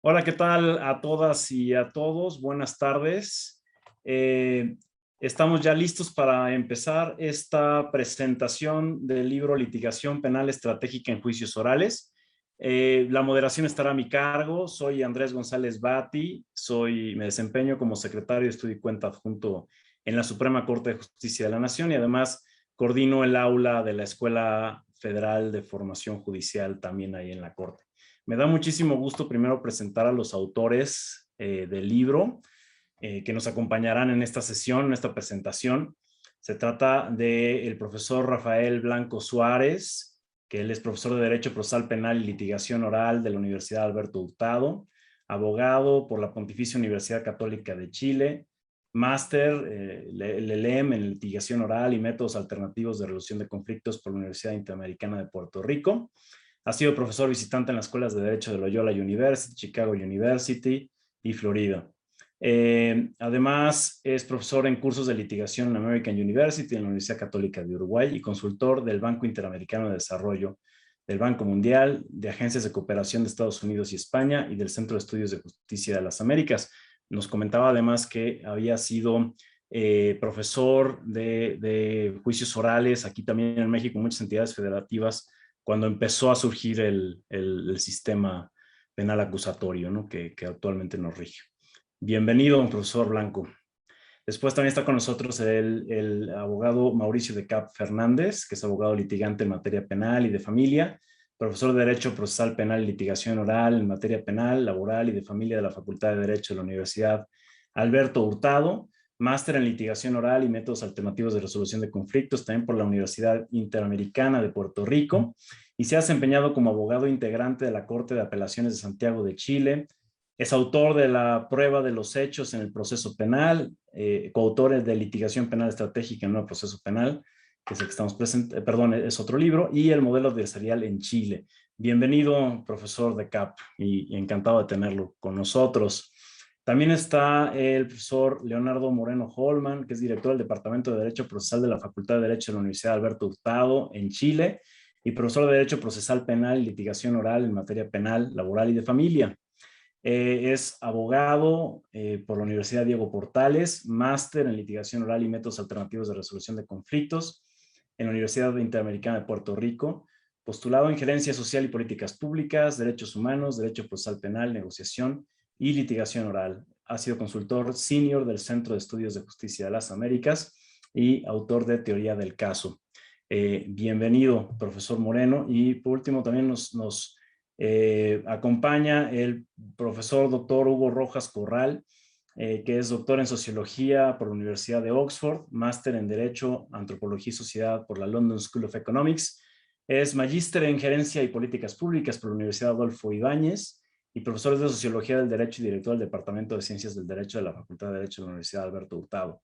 Hola, ¿qué tal a todas y a todos? Buenas tardes. Estamos ya listos para empezar esta presentación del libro Litigación Penal Estratégica en Juicios Orales. La moderación estará a mi cargo. Soy Andrés González Bati. Me desempeño como secretario de Estudio y Cuenta adjunto en la Suprema Corte de Justicia de la Nación y además coordino el aula de la Escuela Federal de Formación Judicial también ahí en la Corte. Me da muchísimo gusto primero presentar a los autores del libro que nos acompañarán en esta sesión, en esta presentación. Se trata del profesor Rafael Blanco Suárez, que él es profesor de Derecho Procesal Penal y Litigación Oral de la Universidad Alberto Hurtado, abogado por la Pontificia Universidad Católica de Chile, máster LLM en Litigación Oral y Métodos Alternativos de Resolución de Conflictos por la Universidad Interamericana de Puerto Rico. Ha sido profesor visitante en las escuelas de Derecho de Loyola University, Chicago University y Florida. Además, es profesor en cursos de litigación en American University, en la Universidad Católica de Uruguay y consultor del Banco Interamericano de Desarrollo, del Banco Mundial, de Agencias de Cooperación de Estados Unidos y España y del Centro de Estudios de Justicia de las Américas. Nos comentaba además que había sido profesor de juicios orales aquí también en México, en muchas entidades federativas, cuando empezó a surgir el sistema penal acusatorio, ¿no? que actualmente nos rige. Bienvenido, profesor Blanco. Después también está con nosotros el abogado Mauricio de Cap Fernández, que es abogado litigante en materia penal y de familia, profesor de Derecho Procesal Penal y Litigación Oral en materia penal, laboral y de familia de la Facultad de Derecho de la Universidad Alberto Hurtado, máster en Litigación Oral y Métodos Alternativos de Resolución de Conflictos, también por la Universidad Interamericana de Puerto Rico, y se ha desempeñado como abogado integrante de la Corte de Apelaciones de Santiago de Chile. Es autor de la prueba de los hechos en el proceso penal, coautor de Litigación Penal Estratégica en el nuevo proceso penal, que es el que estamos presentando, perdón, es otro libro, y el modelo adversarial en Chile. Bienvenido, profesor de CAP, y encantado de tenerlo con nosotros. También está el profesor Leonardo Moreno Holman, que es director del Departamento de Derecho Procesal de la Facultad de Derecho de la Universidad Alberto Hurtado en Chile y profesor de Derecho Procesal Penal y Litigación Oral en materia penal, laboral y de familia. Es abogado por la Universidad Diego Portales, máster en Litigación Oral y Métodos Alternativos de Resolución de Conflictos en la Universidad Interamericana de Puerto Rico, postulado en Gerencia Social y Políticas Públicas, Derechos Humanos, Derecho Procesal Penal, Negociación y Litigación Oral. Ha sido consultor senior del Centro de Estudios de Justicia de las Américas y autor de Teoría del Caso. Bienvenido, profesor Moreno. Y por último también nos acompaña el profesor doctor Hugo Rojas Corral, que es doctor en Sociología por la Universidad de Oxford, máster en Derecho, Antropología y Sociedad por la London School of Economics, es magíster en Gerencia y Políticas Públicas por la Universidad Adolfo Ibáñez y profesor de Sociología del Derecho y director del Departamento de Ciencias del Derecho de la Facultad de Derecho de la Universidad Alberto Hurtado.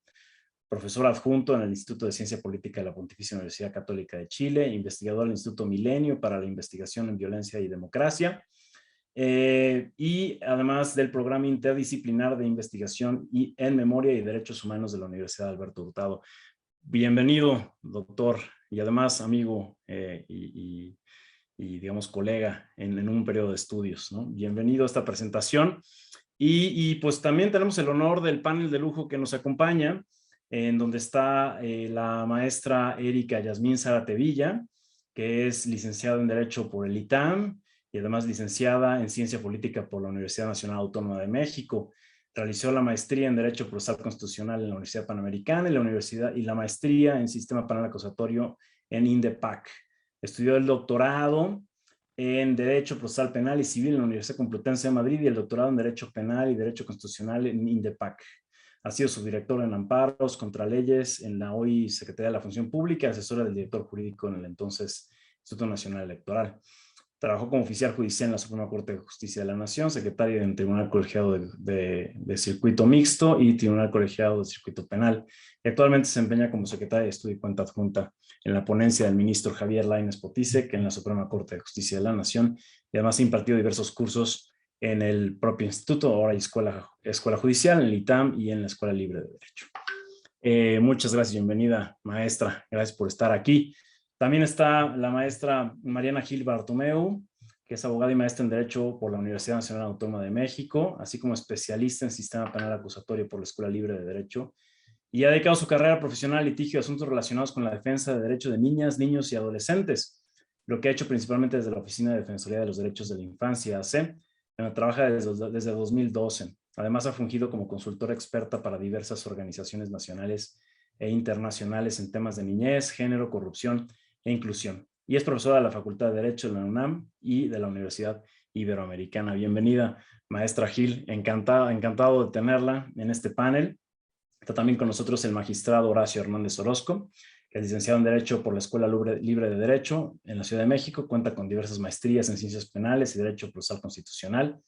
Profesor adjunto en el Instituto de Ciencia Política de la Pontificia Universidad Católica de Chile, investigador del Instituto Milenio para la Investigación en Violencia y Democracia, y además del Programa Interdisciplinar de Investigación en Memoria y Derechos Humanos de la Universidad Alberto Hurtado. Bienvenido, doctor, y además amigo y digamos colega en un periodo de estudios, ¿no? Bienvenido a esta presentación. Y pues también tenemos el honor del panel de lujo que nos acompaña, en donde está la maestra Erika Yasmín Zárate Villa, que es licenciada en Derecho por el ITAM y además licenciada en Ciencia Política por la Universidad Nacional Autónoma de México. Realizó la maestría en Derecho Procesal Constitucional en la Universidad Panamericana y la maestría en Sistema Penal Acusatorio en INDEPAC. Estudió el doctorado en Derecho Procesal Penal y Civil en la Universidad Complutense de Madrid y el doctorado en Derecho Penal y Derecho Constitucional en INDEPAC. Ha sido subdirector en amparos contra leyes en la hoy Secretaría de la Función Pública, asesora del director jurídico en el entonces Instituto Nacional Electoral. Trabajó como oficial judicial en la Suprema Corte de Justicia de la Nación, secretario en Tribunal Colegiado de Circuito Mixto y Tribunal Colegiado de Circuito Penal. Y actualmente se desempeña como secretaria de Estudio y Cuenta Adjunta en la ponencia del ministro Javier Lainez Potisek en la Suprema Corte de Justicia de la Nación. Y además ha impartido diversos cursos en el propio instituto, ahora escuela judicial, en el ITAM y en la Escuela Libre de Derecho. Muchas gracias, bienvenida, maestra. Gracias por estar aquí. También está la maestra Mariana Gil Bartomeu, que es abogada y maestra en Derecho por la Universidad Nacional Autónoma de México, así como especialista en Sistema Penal Acusatorio por la Escuela Libre de Derecho, y ha dedicado su carrera profesional al litigio de asuntos relacionados con la defensa de derechos de niñas, niños y adolescentes, lo que ha hecho principalmente desde la Oficina de Defensoría de los Derechos de la Infancia, AC, donde trabaja desde 2012. Además, ha fungido como consultora experta para diversas organizaciones nacionales e internacionales en temas de niñez, género, corrupción e inclusión. Y es profesora de la Facultad de Derecho de la UNAM y de la Universidad Iberoamericana. Bienvenida, maestra Gil. Encantado de tenerla en este panel. Está también con nosotros el magistrado Horacio Hernández Orozco, que es licenciado en Derecho por la Escuela Libre de Derecho en la Ciudad de México. Cuenta con diversas maestrías en Ciencias Penales y Derecho Procesal Constitucional.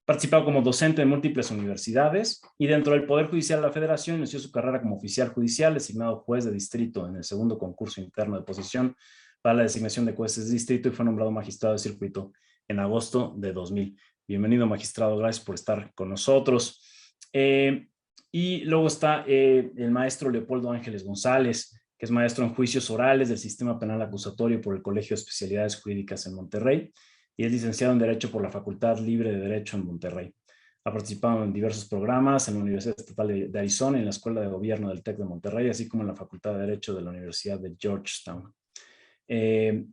Participado como docente en múltiples universidades y dentro del Poder Judicial de la Federación inició su carrera como oficial judicial, designado juez de distrito en el segundo concurso interno de posición para la designación de jueces de distrito y fue nombrado magistrado de circuito en agosto de 2000. Bienvenido, magistrado, gracias por estar con nosotros. Y luego está el maestro Leopoldo Ángeles González, que es maestro en juicios orales del Sistema Penal Acusatorio por el Colegio de Especialidades Jurídicas en Monterrey y es licenciado en Derecho por la Facultad Libre de Derecho en Monterrey. Ha participado en diversos programas en la Universidad Estatal de Arizona y en la Escuela de Gobierno del TEC de Monterrey, así como en la Facultad de Derecho de la Universidad de Georgetown.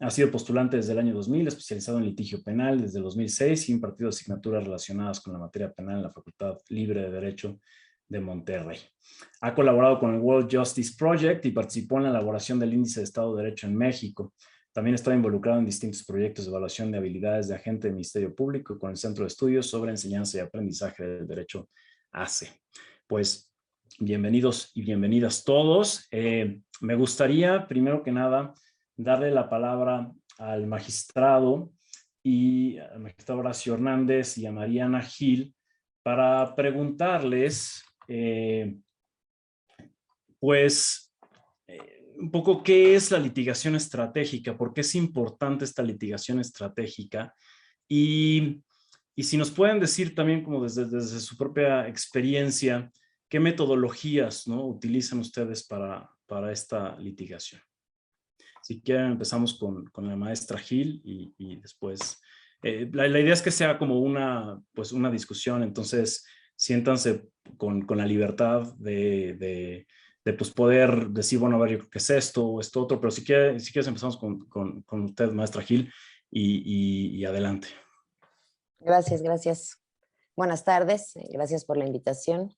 Ha sido postulante desde el año 2000, especializado en litigio penal desde el 2006 y impartido asignaturas relacionadas con la materia penal en la Facultad Libre de Derecho de Monterrey. Ha colaborado con el World Justice Project y participó en la elaboración del Índice de Estado de Derecho en México. También está involucrado en distintos proyectos de evaluación de habilidades de agente del Ministerio Público con el Centro de Estudios sobre Enseñanza y Aprendizaje del Derecho ACE. Pues bienvenidos y bienvenidas todos. Me gustaría, primero que nada, darle la palabra al magistrado Horacio Hernández y a Mariana Gil para preguntarles, un poco qué es la litigación estratégica, por qué es importante esta litigación estratégica y si nos pueden decir también como desde su propia experiencia, qué metodologías, ¿no?, utilizan ustedes para esta litigación. Si quieren empezamos con la maestra Gil y después, la idea es que sea como una discusión, entonces siéntanse con la libertad de pues poder decir, bueno, a ver, yo creo que es esto o esto otro, pero si quieres empezamos con usted, maestra Gil, y adelante. Gracias. Buenas tardes, gracias por la invitación.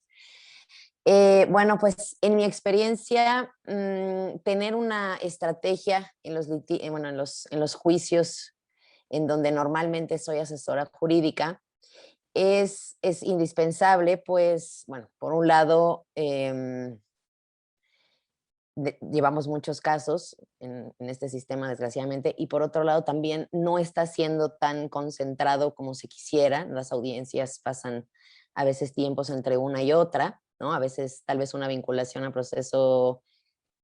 Bueno, pues en mi experiencia, tener una estrategia en los juicios en donde normalmente soy asesora jurídica es indispensable, pues, bueno, por un lado, llevamos muchos casos en este sistema, desgraciadamente, y por otro lado también no está siendo tan concentrado como se quisiera. Las audiencias pasan a veces tiempos entre una y otra, ¿no? A veces tal vez una vinculación al proceso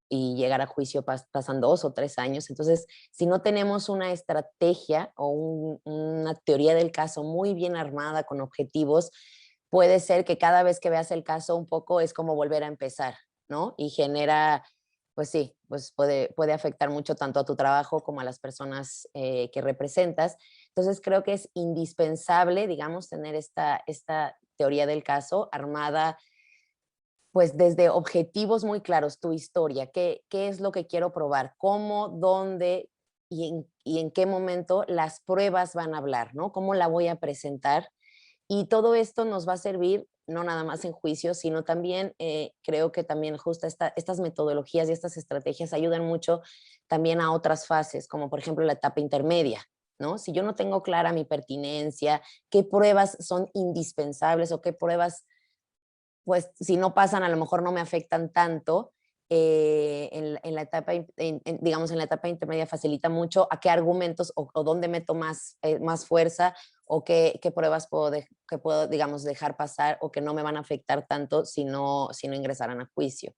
y llegar a juicio pasan 2 o 3 años. Entonces, si no tenemos una estrategia o una teoría del caso muy bien armada con objetivos, puede ser que cada vez que veas el caso un poco es como volver a empezar, ¿no? Y genera, pues sí, pues puede afectar mucho tanto a tu trabajo como a las personas que representas. Entonces, creo que es indispensable, digamos, tener esta teoría del caso armada pues desde objetivos muy claros, tu historia, qué es lo que quiero probar, cómo, dónde y en qué momento las pruebas van a hablar, ¿no? Cómo la voy a presentar. Y todo esto nos va a servir no nada más en juicio, sino también creo que también justo estas metodologías y estas estrategias ayudan mucho también a otras fases, como por ejemplo la etapa intermedia, ¿no? Si yo no tengo clara mi pertinencia, qué pruebas son indispensables o qué pruebas pues si no pasan, a lo mejor no me afectan tanto. En la etapa, digamos, en la etapa intermedia facilita mucho a qué argumentos o dónde meto más fuerza o qué pruebas puedo, digamos, dejar pasar o que no me van a afectar tanto si no ingresaran a juicio.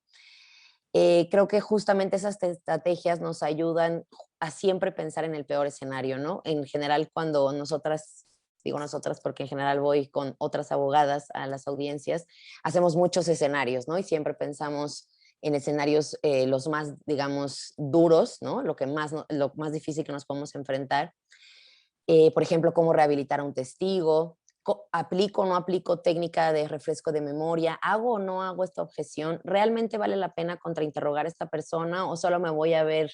Creo que justamente esas estrategias nos ayudan a siempre pensar en el peor escenario, ¿no? En general, cuando digo nosotras porque en general voy con otras abogadas a las audiencias, hacemos muchos escenarios, ¿no? Y siempre pensamos en escenarios los más, digamos, duros, ¿no? Lo más difícil que nos podemos enfrentar. Por ejemplo, cómo rehabilitar a un testigo, aplico o no aplico técnica de refresco de memoria, hago o no hago esta objeción, ¿realmente vale la pena contrainterrogar a esta persona o solo me voy a ver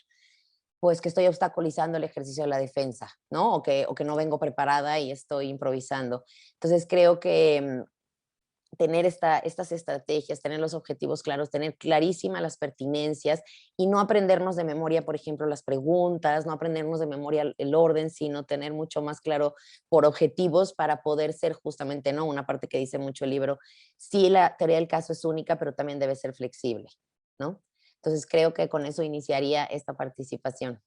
pues que estoy obstaculizando el ejercicio de la defensa, ¿no? O que no vengo preparada y estoy improvisando. Entonces creo que tener estas estrategias, tener los objetivos claros, tener clarísimas las pertinencias y no aprendernos de memoria, por ejemplo, las preguntas, no aprendernos de memoria el orden, sino tener mucho más claro por objetivos para poder ser justamente, ¿no? Una parte que dice mucho el libro, sí, la teoría del caso es única, pero también debe ser flexible, ¿no? Entonces creo que con eso iniciaría esta participación.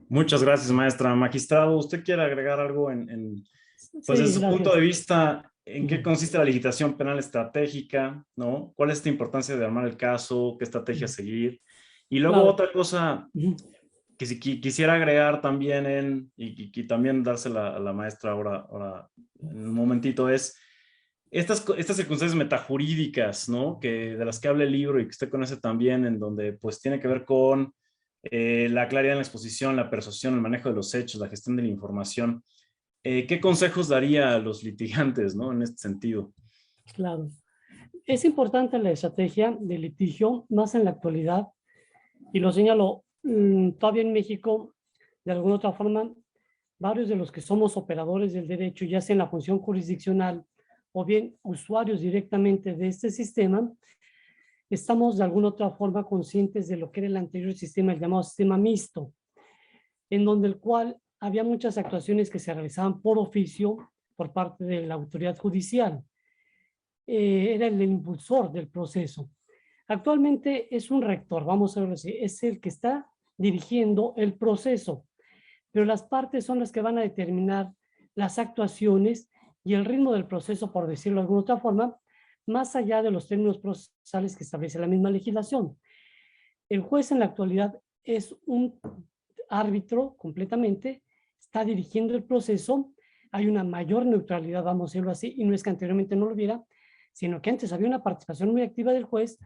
Muchas gracias, maestra. Magistrado, ¿usted quiere agregar algo pues Sí, desde su punto gracias. de vista, en qué Ujú, consiste la legislación penal estratégica, ¿no? ¿Cuál es la importancia de armar el caso? ¿Qué estrategia ujú. seguir? Y luego Claro. otra cosa Ujú, que si quisiera agregar también y también dársela a la maestra ahora en un momentito es estas circunstancias metajurídicas, ¿no? De las que habla el libro y que usted conoce también, en donde pues tiene que ver con la claridad en la exposición, la persuasión, el manejo de los hechos, la gestión de la información. ¿Qué consejos daría a los litigantes, ¿no? En este sentido. claro. Es importante la estrategia de litigio, más en la actualidad, y lo señalo, todavía en México, de alguna otra forma, varios de los que somos operadores del derecho, ya sea en la función jurisdiccional o bien usuarios directamente de este sistema, estamos de alguna otra forma conscientes de lo que era el anterior sistema, el llamado sistema mixto, en donde el cual había muchas actuaciones que se realizaban por oficio por parte de la autoridad judicial. Era el impulsor del proceso. Actualmente es un rector, vamos a verlo así, es el que está dirigiendo el proceso, pero las partes son las que van a determinar las actuaciones y el ritmo del proceso, por decirlo de alguna otra forma, más allá de los términos procesales que establece la misma legislación. El juez en la actualidad es un árbitro completamente, está dirigiendo el proceso, hay una mayor neutralidad, vamos a decirlo así, y no es que anteriormente no lo hubiera, sino que antes había una participación muy activa del juez,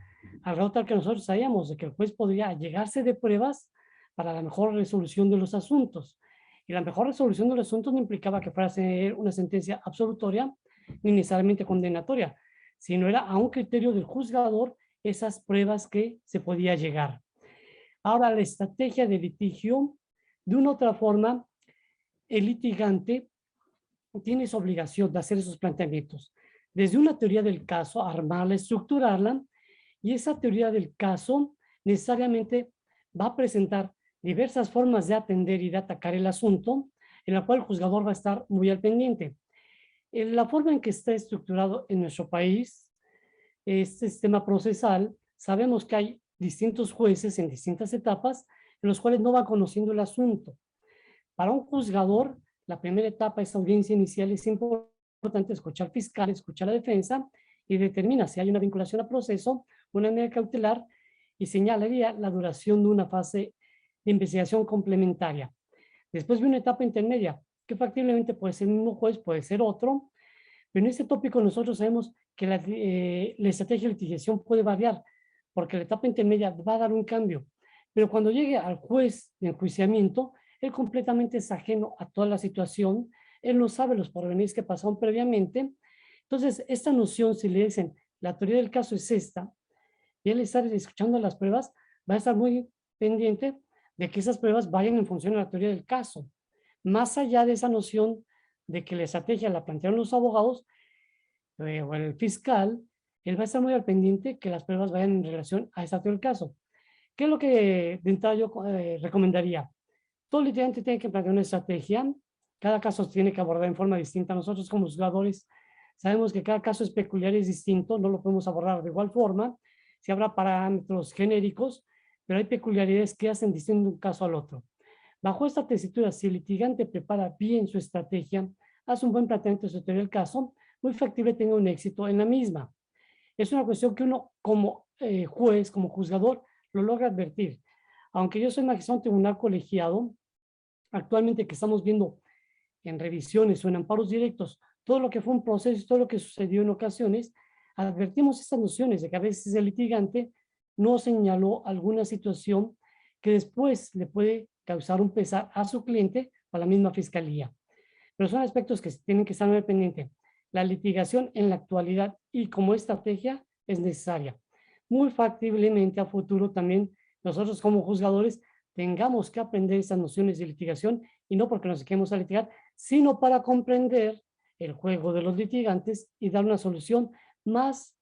al grado tal que nosotros sabíamos de que el juez podría llegarse de pruebas para la mejor resolución de los asuntos. Y la mejor resolución de los asuntos no implicaba que fuera a ser una sentencia absolutoria ni necesariamente condenatoria, sino era a un criterio del juzgador esas pruebas que se podía llegar. Ahora, la estrategia de litigio, de una u otra forma, el litigante tiene esa obligación de hacer esos planteamientos. Desde una teoría del caso, armarla, estructurarla, y esa teoría del caso necesariamente va a presentar diversas formas de atender y de atacar el asunto, en la cual el juzgador va a estar muy al pendiente. En la forma en que está estructurado en nuestro país, este sistema procesal, sabemos que hay distintos jueces en distintas etapas en los cuales no va conociendo el asunto. Para un juzgador, la primera etapa, esa audiencia inicial, es importante escuchar al fiscal, escuchar a la defensa y determina si hay una vinculación a proceso, una medida cautelar y señalaría la duración de una fase de investigación complementaria. Después de una etapa intermedia, que factiblemente puede ser el mismo juez, puede ser otro, pero en este tópico nosotros sabemos que la estrategia de litigación puede variar, porque la etapa intermedia va a dar un cambio. Pero cuando llegue al juez de enjuiciamiento, él completamente es ajeno a toda la situación, él no sabe los pormenores que pasaron previamente. Entonces, esta noción, si le dicen, la teoría del caso es esta, y él está escuchando las pruebas, va a estar muy pendiente de que esas pruebas vayan en función de la teoría del caso. Más allá de esa noción de que la estrategia la plantearon los abogados o el fiscal, él va a estar muy al pendiente que las pruebas vayan en relación a esa teoría del caso. ¿Qué es lo que de entrada yo recomendaría? Todo litigante tiene que plantear una estrategia, cada caso se tiene que abordar en forma distinta. Nosotros como juzgadores sabemos que cada caso es peculiar y es distinto, no lo podemos abordar de igual forma, si habrá parámetros genéricos, pero hay peculiaridades que hacen distinto un caso al otro. Bajo esta tesitura, si el litigante prepara bien su estrategia, hace un buen planteamiento de su teoría del caso, muy factible tenga un éxito en la misma. Es una cuestión que uno como juez, como juzgador, lo logra advertir. Aunque yo soy magistrado en tribunal colegiado, actualmente que estamos viendo en revisiones o en amparos directos todo lo que fue un proceso, todo lo que sucedió en ocasiones, advertimos estas nociones de que a veces el litigante no señaló alguna situación que después le puede causar un pesar a su cliente o a la misma fiscalía. Pero son aspectos que tienen que estar muy pendientes. La litigación en la actualidad y como estrategia es necesaria. Muy factiblemente a futuro también nosotros como juzgadores tengamos que aprender estas nociones de litigación y no porque nos quedemos a litigar, sino para comprender el juego de los litigantes y dar una solución más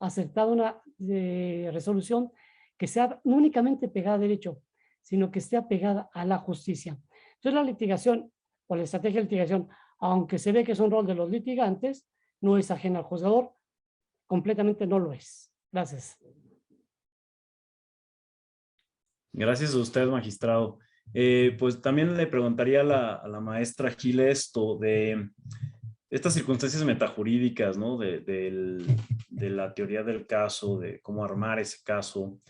acertada, una resolución que sea no únicamente pegada a derecho, sino que esté apegada a la justicia. Entonces la litigación o la estrategia de litigación, aunque se ve que es un rol de los litigantes, no es ajena al juzgador, completamente no lo es. Gracias. Gracias a usted, magistrado. Pues también le preguntaría a la maestra Gil esto de estas circunstancias metajurídicas, ¿no? De la teoría del caso, de cómo armar ese caso,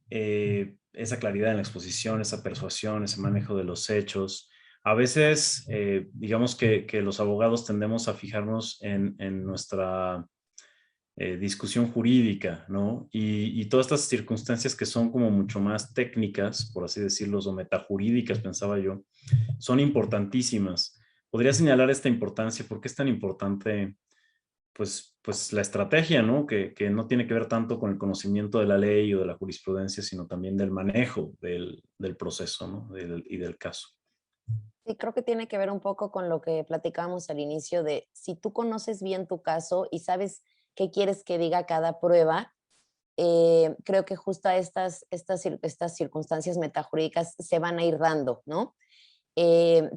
esa claridad en la exposición, esa persuasión, ese manejo de los hechos. A veces, digamos que los abogados tendemos a fijarnos en nuestra discusión jurídica, ¿no? Y todas estas circunstancias que son como mucho más técnicas, por así decirlo, o metajurídicas, pensaba yo, son importantísimas. ¿Podría señalar esta importancia? ¿Por qué es tan importante, pues la estrategia, ¿no? Que no tiene que ver tanto con el conocimiento de la ley o de la jurisprudencia, sino también del manejo del proceso, ¿no? Y del caso. Sí, creo que tiene que ver un poco con lo que platicábamos al inicio de si tú conoces bien tu caso y sabes qué quieres que diga cada prueba, creo que justo estas circunstancias metajurídicas se van a ir dando, ¿no?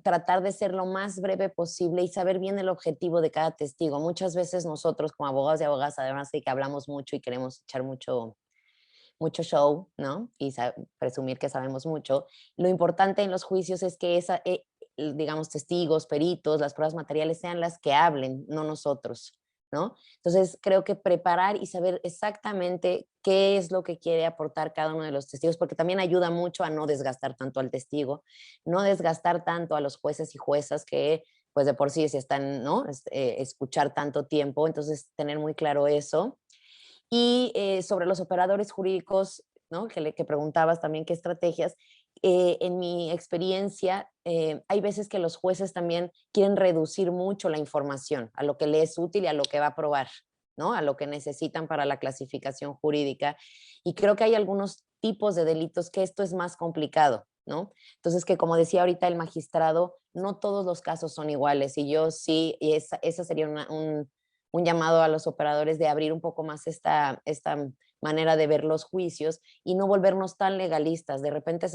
Tratar de ser lo más breve posible y saber bien el objetivo de cada testigo. Muchas veces nosotros como abogados y abogadas, además de que hablamos mucho y queremos echar mucho show, ¿no? Y presumir que sabemos mucho. Lo importante en los juicios es que digamos, testigos, peritos, las pruebas materiales sean las que hablen, no nosotros, ¿no? Entonces, creo que preparar y saber exactamente qué es lo que quiere aportar cada uno de los testigos, porque también ayuda mucho a no desgastar tanto al testigo, no desgastar tanto a los jueces y juezas que, pues de por sí se están, ¿no? Escuchar tanto tiempo, entonces tener muy claro eso. Y sobre los operadores jurídicos, ¿no? Que preguntabas también qué estrategias. En mi experiencia, hay veces que los jueces también quieren reducir mucho la información a lo que le es útil y a lo que va a probar, ¿no? A lo que necesitan para la clasificación jurídica. Y creo que hay algunos tipos de delitos que esto es más complicado, ¿no? Entonces, que como decía ahorita el magistrado, no todos los casos son iguales. Y yo sí, y esa sería un llamado a los operadores de abrir un poco más esta manera de ver los juicios y no volvernos tan legalistas. De repente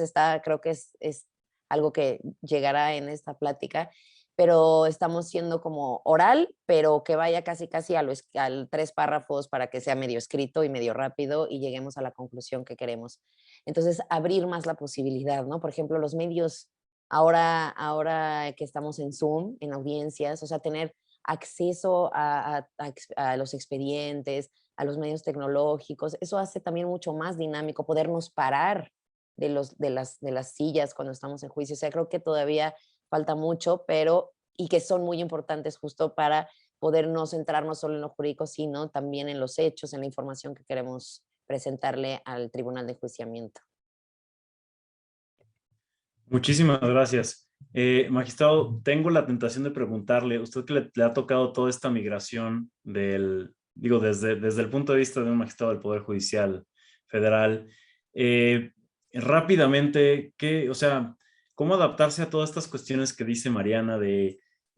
creo que es algo que llegará en esta plática, pero estamos siendo como oral, pero que vaya casi al 3 párrafos para que sea medio escrito y medio rápido y lleguemos a la conclusión que queremos. Entonces, abrir más la posibilidad, ¿no? Por ejemplo, los medios, ahora que estamos en Zoom, en audiencias, o sea, tener acceso a los expedientes, a los medios tecnológicos. Eso hace también mucho más dinámico podernos parar de las sillas cuando estamos en juicio. O sea, creo que todavía falta mucho, y que son muy importantes justo para poder no centrarnos solo en lo jurídico, sino también en los hechos, en la información que queremos presentarle al tribunal de enjuiciamiento. Muchísimas gracias. Magistrado, tengo la tentación de preguntarle, usted que le ha tocado toda esta migración desde el punto de vista de un magistrado del Poder Judicial Federal, rápidamente, ¿cómo adaptarse a todas estas cuestiones que dice Mariana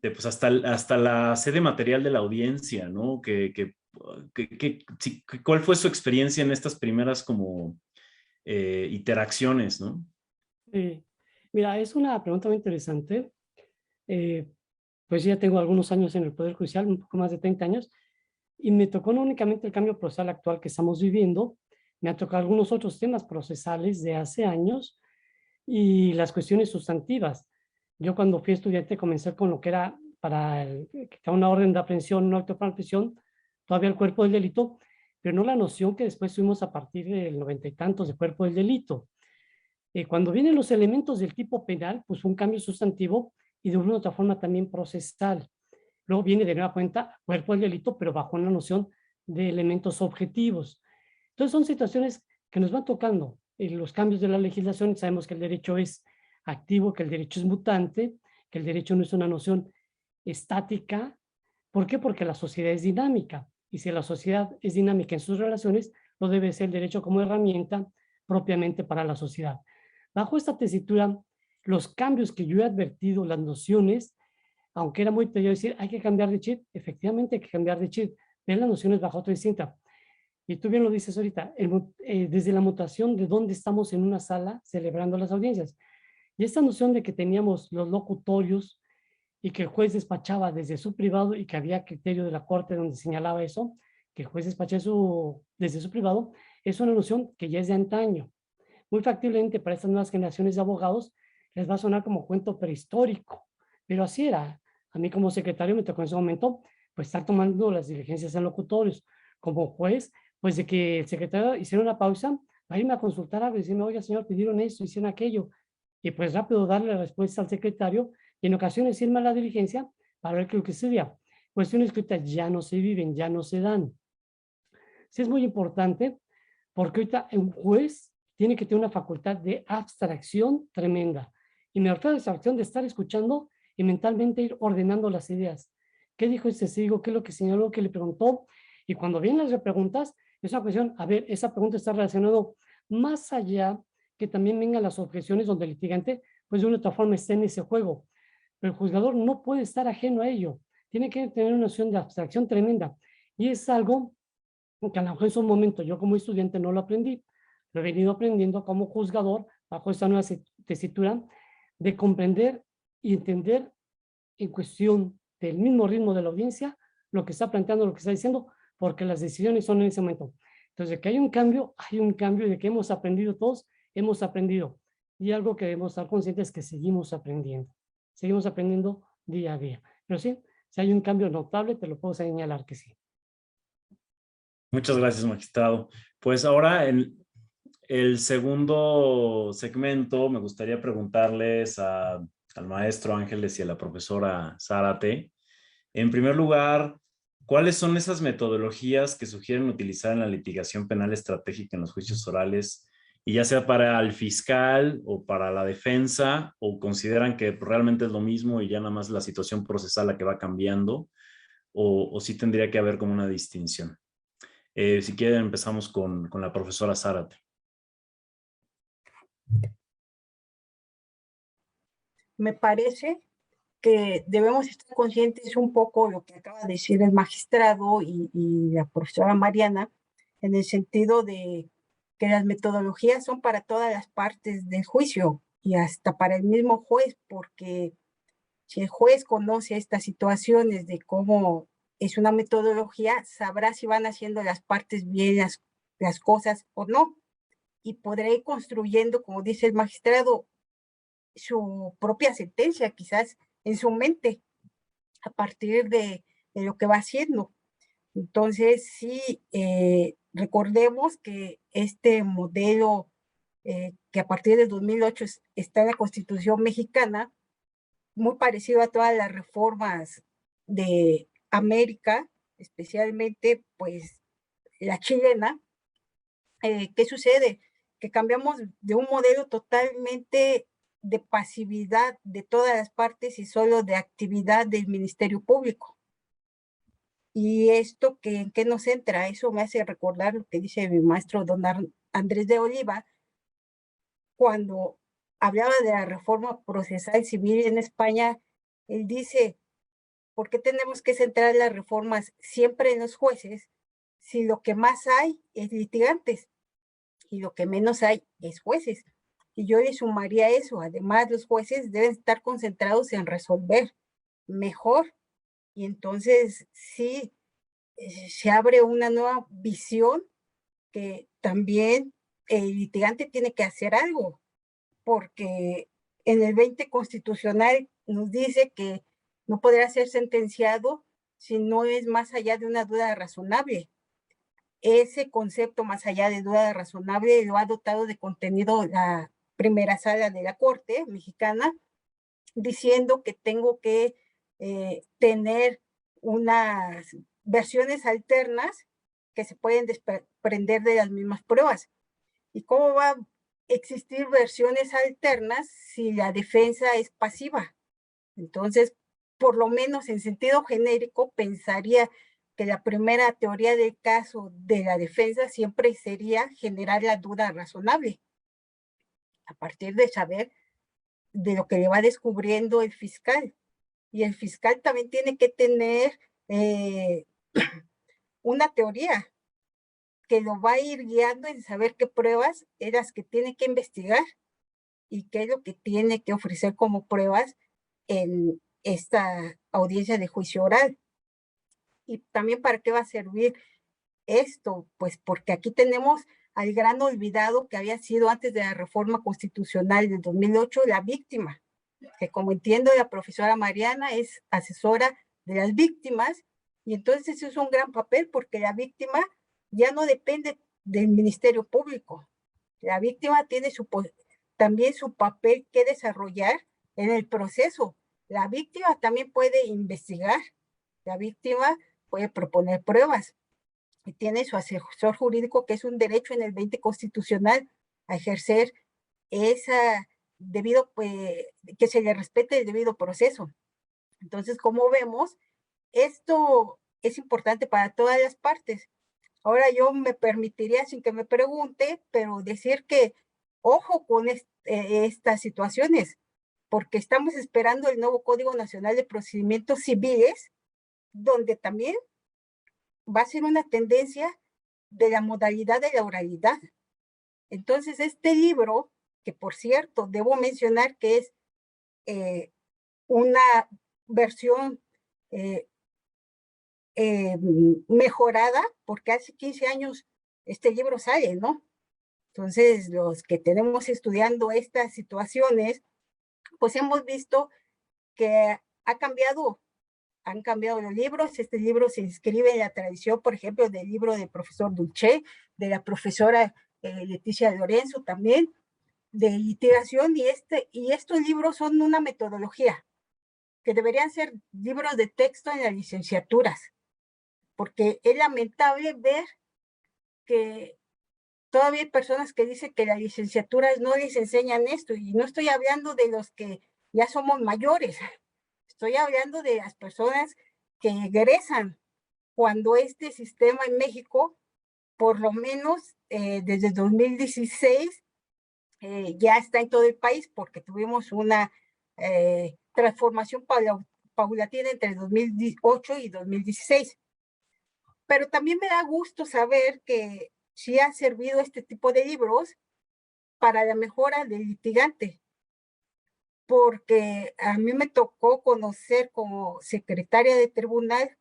pues hasta la sede material de la audiencia, ¿no? ¿Cuál fue su experiencia en estas primeras como interacciones, ¿no? Mira, es una pregunta muy interesante. Pues ya tengo algunos años en el Poder Judicial, un poco más de 30 años, y me tocó no únicamente el cambio procesal actual que estamos viviendo, me ha tocado algunos otros temas procesales de hace años y las cuestiones sustantivas. Yo cuando fui estudiante comencé con lo que era para una orden de aprehensión, un acto para prisión, todavía el cuerpo del delito, pero no la noción que después tuvimos a partir del 90 y tantos de cuerpo del delito. Cuando vienen los elementos del tipo penal, pues un cambio sustantivo y de una u otra forma también procesal. Luego viene de nueva cuenta cuerpo del delito, pero bajo una noción de elementos objetivos. Entonces son situaciones que nos van tocando los cambios de la legislación. Sabemos que el derecho es activo, que el derecho es mutante, que el derecho no es una noción estática. ¿Por qué? Porque la sociedad es dinámica. Y si la sociedad es dinámica en sus relaciones, lo debe ser el derecho como herramienta propiamente para la sociedad. Bajo esta tesitura, los cambios que yo he advertido, las nociones, aunque era muy tedioso decir, hay que cambiar de chip, efectivamente hay que cambiar de chip, ven las nociones bajo otra distinta. Y tú bien lo dices ahorita, desde la mutación de dónde estamos en una sala celebrando las audiencias. Y esta noción de que teníamos los locutorios y que el juez despachaba desde su privado y que había criterio de la corte donde señalaba eso, que el juez despachaba desde su privado, es una noción que ya es de antaño. Muy factiblemente para estas nuevas generaciones de abogados les va a sonar como cuento prehistórico, pero así era. A mí como secretario me tocó en ese momento pues estar tomando las diligencias en locutorios. Como juez, pues de que el secretario hiciera una pausa, para irme a consultar algo y decirme, oiga señor, pidieron esto, hicieron aquello, y pues rápido darle la respuesta al secretario y en ocasiones irme a la diligencia para ver qué es lo que sería. Cuestiones que ahorita ya no se viven, ya no se dan. Sí es muy importante porque ahorita un juez tiene que tener una facultad de abstracción tremenda. Y me refiero a la abstracción de estar escuchando y mentalmente ir ordenando las ideas. ¿Qué dijo este testigo? ¿Qué es lo que señaló? ¿Qué le preguntó? Y cuando vienen las repreguntas, es una cuestión, a ver, esa pregunta está relacionada más allá que también vengan las objeciones donde el litigante, pues de una u otra forma esté en ese juego. Pero el juzgador no puede estar ajeno a ello. Tiene que tener una noción de abstracción tremenda. Y es algo que a lo mejor en su momento yo como estudiante no lo aprendí, lo he venido aprendiendo como juzgador bajo esta nueva tesitura de comprender y entender en cuestión del mismo ritmo de la audiencia lo que está planteando, lo que está diciendo, porque las decisiones son en ese momento. Entonces, de que hay un cambio y de que hemos aprendido todos, hemos aprendido. Y algo que debemos estar conscientes es que seguimos aprendiendo día a día. Pero sí, si hay un cambio notable, te lo puedo señalar que sí. Muchas gracias, magistrado. Pues ahora en el segundo segmento me gustaría preguntarles al maestro Ángeles y a la profesora Zárate. En primer lugar, ¿cuáles son esas metodologías que sugieren utilizar en la litigación penal estratégica en los juicios orales? Y ya sea para el fiscal o para la defensa, o consideran que realmente es lo mismo y ya nada más la situación procesal la que va cambiando, o sí tendría que haber como una distinción. Si quieren, empezamos con la profesora Zárate. Me parece que debemos estar conscientes un poco de lo que acaba de decir el magistrado y la profesora Mariana, en el sentido de que las metodologías son para todas las partes del juicio y hasta para el mismo juez, porque si el juez conoce estas situaciones de cómo es una metodología, sabrá si van haciendo las partes bien las cosas o no. Y podrá ir construyendo, como dice el magistrado, su propia sentencia, quizás en su mente, a partir de lo que va haciendo. Entonces, sí, recordemos que este modelo que a partir del 2008 está en la Constitución mexicana, muy parecido a todas las reformas de América, especialmente pues la chilena. ¿Qué sucede? Que cambiamos de un modelo totalmente de pasividad de todas las partes y solo de actividad del Ministerio Público. Y esto, ¿en qué nos entra? Eso me hace recordar lo que dice mi maestro don Andrés de Oliva, cuando hablaba de la reforma procesal civil en España. Él dice, ¿por qué tenemos que centrar las reformas siempre en los jueces si lo que más hay es litigantes y lo que menos hay es jueces? Y yo le sumaría eso. Además, los jueces deben estar concentrados en resolver mejor. Y entonces sí, se abre una nueva visión que también el litigante tiene que hacer algo, porque en el 20 constitucional nos dice que no podrá ser sentenciado si no es más allá de una duda razonable. Ese concepto, más allá de duda razonable, lo ha dotado de contenido la primera sala de la Corte mexicana, diciendo que tengo que tener unas versiones alternas que se pueden desprender de las mismas pruebas. ¿Y cómo va existir versiones alternas si la defensa es pasiva. Entonces, por lo menos en sentido genérico, pensaría que la primera teoría del caso de la defensa siempre sería generar la duda razonable, a partir de saber de lo que le va descubriendo el fiscal. Y el fiscal también tiene que tener una teoría que lo va a ir guiando en saber qué pruebas es las que tiene que investigar y qué es lo que tiene que ofrecer como pruebas en esta audiencia de juicio oral. Y también para qué va a servir esto, pues porque aquí tenemos al gran olvidado que había sido antes de la reforma constitucional del 2008, la víctima, que como entiendo la profesora Mariana es asesora de las víctimas, y entonces eso es un gran papel porque la víctima ya no depende del Ministerio Público. La víctima tiene también su papel que desarrollar en el proceso. La víctima también puede investigar, la víctima puede proponer pruebas y tiene su asesor jurídico, que es un derecho en el 20 constitucional a ejercer esa debido, que se le respete el debido proceso. Entonces, como vemos, esto es importante para todas las partes. Ahora yo me permitiría, sin que me pregunte, pero decir que ojo con estas situaciones, porque estamos esperando el nuevo Código Nacional de Procedimientos Civiles, donde también va a ser una tendencia de la modalidad de la oralidad. Entonces, este libro, que por cierto, debo mencionar que es una versión mejorada, porque hace 15 años este libro sale, ¿no? Entonces, los que tenemos estudiando estas situaciones, pues hemos visto que han cambiado los libros. Este libro se inscribe en la tradición, por ejemplo, del libro del profesor Dulce, de la profesora Leticia Lorenzo también, de litigación, y estos libros son una metodología que deberían ser libros de texto en las licenciaturas, porque es lamentable ver que todavía hay personas que dicen que las licenciaturas no les enseñan esto, y no estoy hablando de los que ya somos mayores, estoy hablando de las personas que egresan cuando este sistema en México, por lo menos desde 2016, ya está en todo el país, porque tuvimos una transformación paulatina entre 2008 y 2016. Pero también me da gusto saber que sí ha servido este tipo de libros para la mejora del litigante, porque a mí me tocó conocer como secretaria de tribunal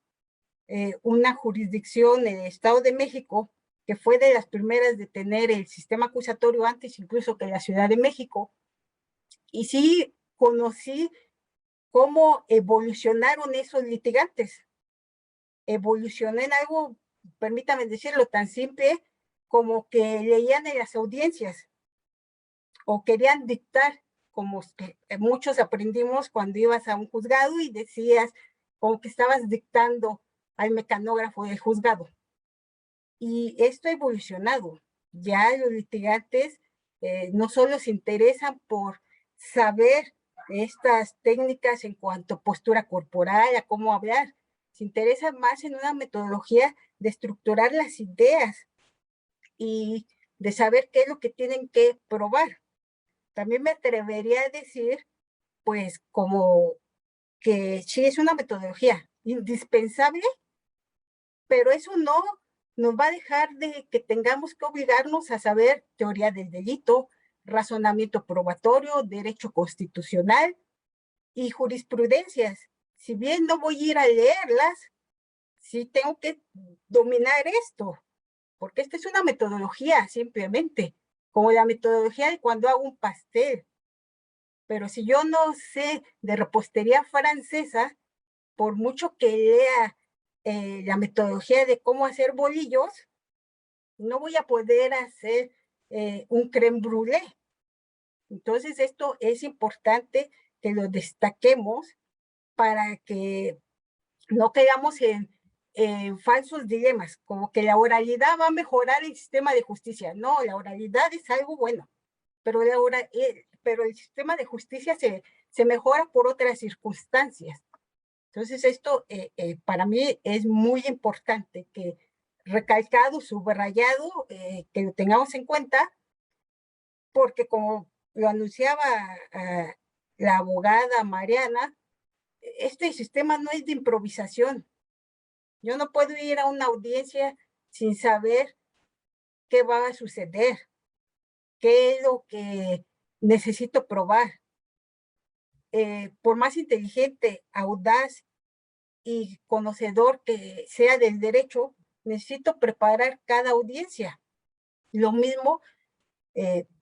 una jurisdicción en el Estado de México, que fue de las primeras de tener el sistema acusatorio antes incluso que la Ciudad de México, y sí conocí cómo evolucionaron esos litigantes. Evolucionó en algo, permítame decirlo, tan simple como que leían en las audiencias o querían dictar, como muchos aprendimos cuando ibas a un juzgado y decías como que estabas dictando al mecanógrafo del juzgado. Y esto ha evolucionado. Ya los litigantes no solo se interesan por saber estas técnicas en cuanto a postura corporal, a cómo hablar, se interesan más en una metodología de estructurar las ideas y de saber qué es lo que tienen que probar. También me atrevería a decir, pues, como que sí es una metodología indispensable, pero eso no nos va a dejar de que tengamos que obligarnos a saber teoría del delito, razonamiento probatorio, derecho constitucional y jurisprudencias. Si bien no voy a ir a leerlas, sí tengo que dominar esto, porque esta es una metodología simplemente, como la metodología de cuando hago un pastel. Pero si yo no sé de repostería francesa, por mucho que lea la metodología de cómo hacer bolillos, no voy a poder hacer un crème brûlée. Entonces esto es importante que lo destaquemos para que no quedamos en falsos dilemas, como que la oralidad va a mejorar el sistema de justicia. No, la oralidad es algo bueno, pero pero el sistema de justicia se mejora por otras circunstancias. Entonces esto para mí es muy importante que recalcado, subrayado, que lo tengamos en cuenta, porque como lo anunciaba la abogada Mariana, este sistema no es de improvisación. Yo no puedo ir a una audiencia sin saber qué va a suceder, qué es lo que necesito probar. Por más inteligente, audaz y conocedor que sea del derecho, necesito preparar cada audiencia. Lo mismo,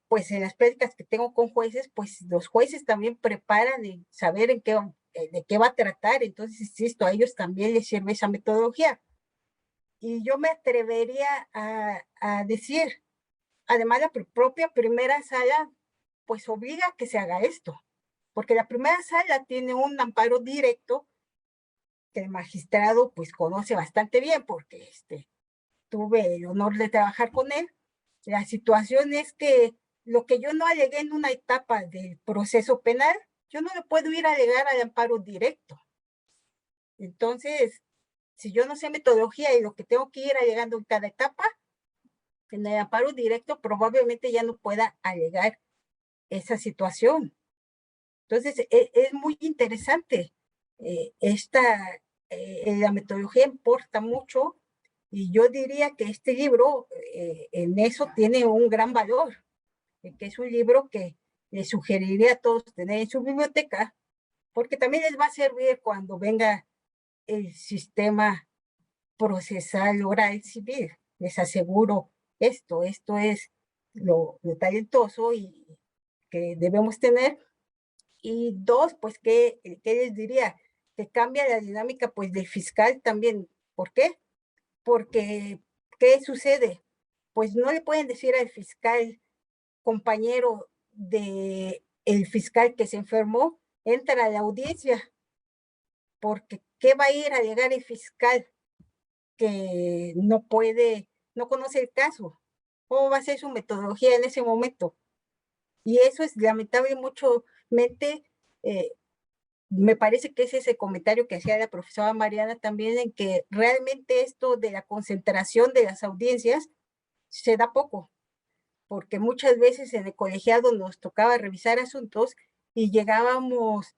pues en las pláticas que tengo con jueces, pues los jueces también preparan y saber de qué va a tratar. Entonces, insisto, a ellos también les sirve esa metodología. Y yo me atrevería a decir, además la propia primera sala, pues obliga a que se haga esto, porque la primera sala tiene un amparo directo que el magistrado pues conoce bastante bien, porque tuve el honor de trabajar con él. La situación es que lo que yo no alegué en una etapa del proceso penal, yo no lo puedo ir a alegar al amparo directo. Entonces, si yo no sé metodología y lo que tengo que ir alegando en cada etapa, en el amparo directo probablemente ya no pueda alegar esa situación. Entonces, es muy interesante. La metodología importa mucho y yo diría que este libro en eso tiene un gran valor, que es un libro que les sugeriría a todos tener en su biblioteca, porque también les va a servir cuando venga el sistema procesal oral civil. Les aseguro esto es lo talentoso y que debemos tener. Y dos, pues, ¿qué les diría? Que cambia la dinámica, pues, del fiscal también. ¿Por qué? Porque, ¿qué sucede? Pues no le pueden decir al fiscal, compañero de el fiscal que se enfermó, entra a la audiencia, porque ¿qué va a ir a alegar el fiscal que no conoce el caso? ¿Cómo va a ser su metodología en ese momento? Y eso es lamentable muchamente. Me parece que es ese comentario que hacía la profesora Mariana también, en que realmente esto de la concentración de las audiencias se da poco, porque muchas veces en el colegiado nos tocaba revisar asuntos y llegábamos,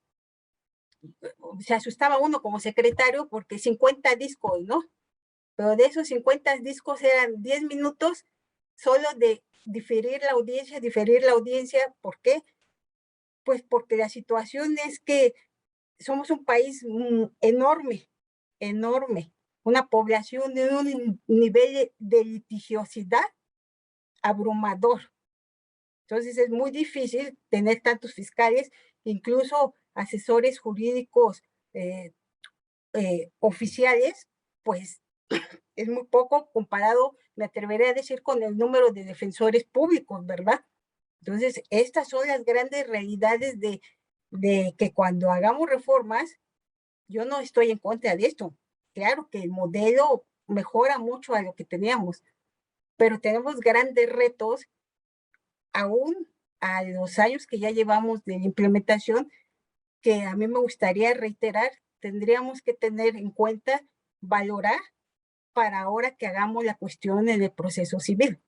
se asustaba uno como secretario porque 50 discos, ¿no? Pero de esos 50 discos eran 10 minutos solo de diferir la audiencia. ¿Por qué? Pues porque la situación es que somos un país enorme, una población de un nivel de litigiosidad abrumador. Entonces es muy difícil tener tantos fiscales, incluso asesores jurídicos oficiales, pues es muy poco comparado, me atreveré a decir, con el número de defensores públicos, ¿verdad? Entonces, estas son las grandes realidades de que cuando hagamos reformas, yo no estoy en contra de esto. Claro que el modelo mejora mucho a lo que teníamos, pero tenemos grandes retos aún a los años que ya llevamos de implementación, que a mí me gustaría reiterar, tendríamos que tener en cuenta, valorar para ahora que hagamos la cuestión del proceso civil.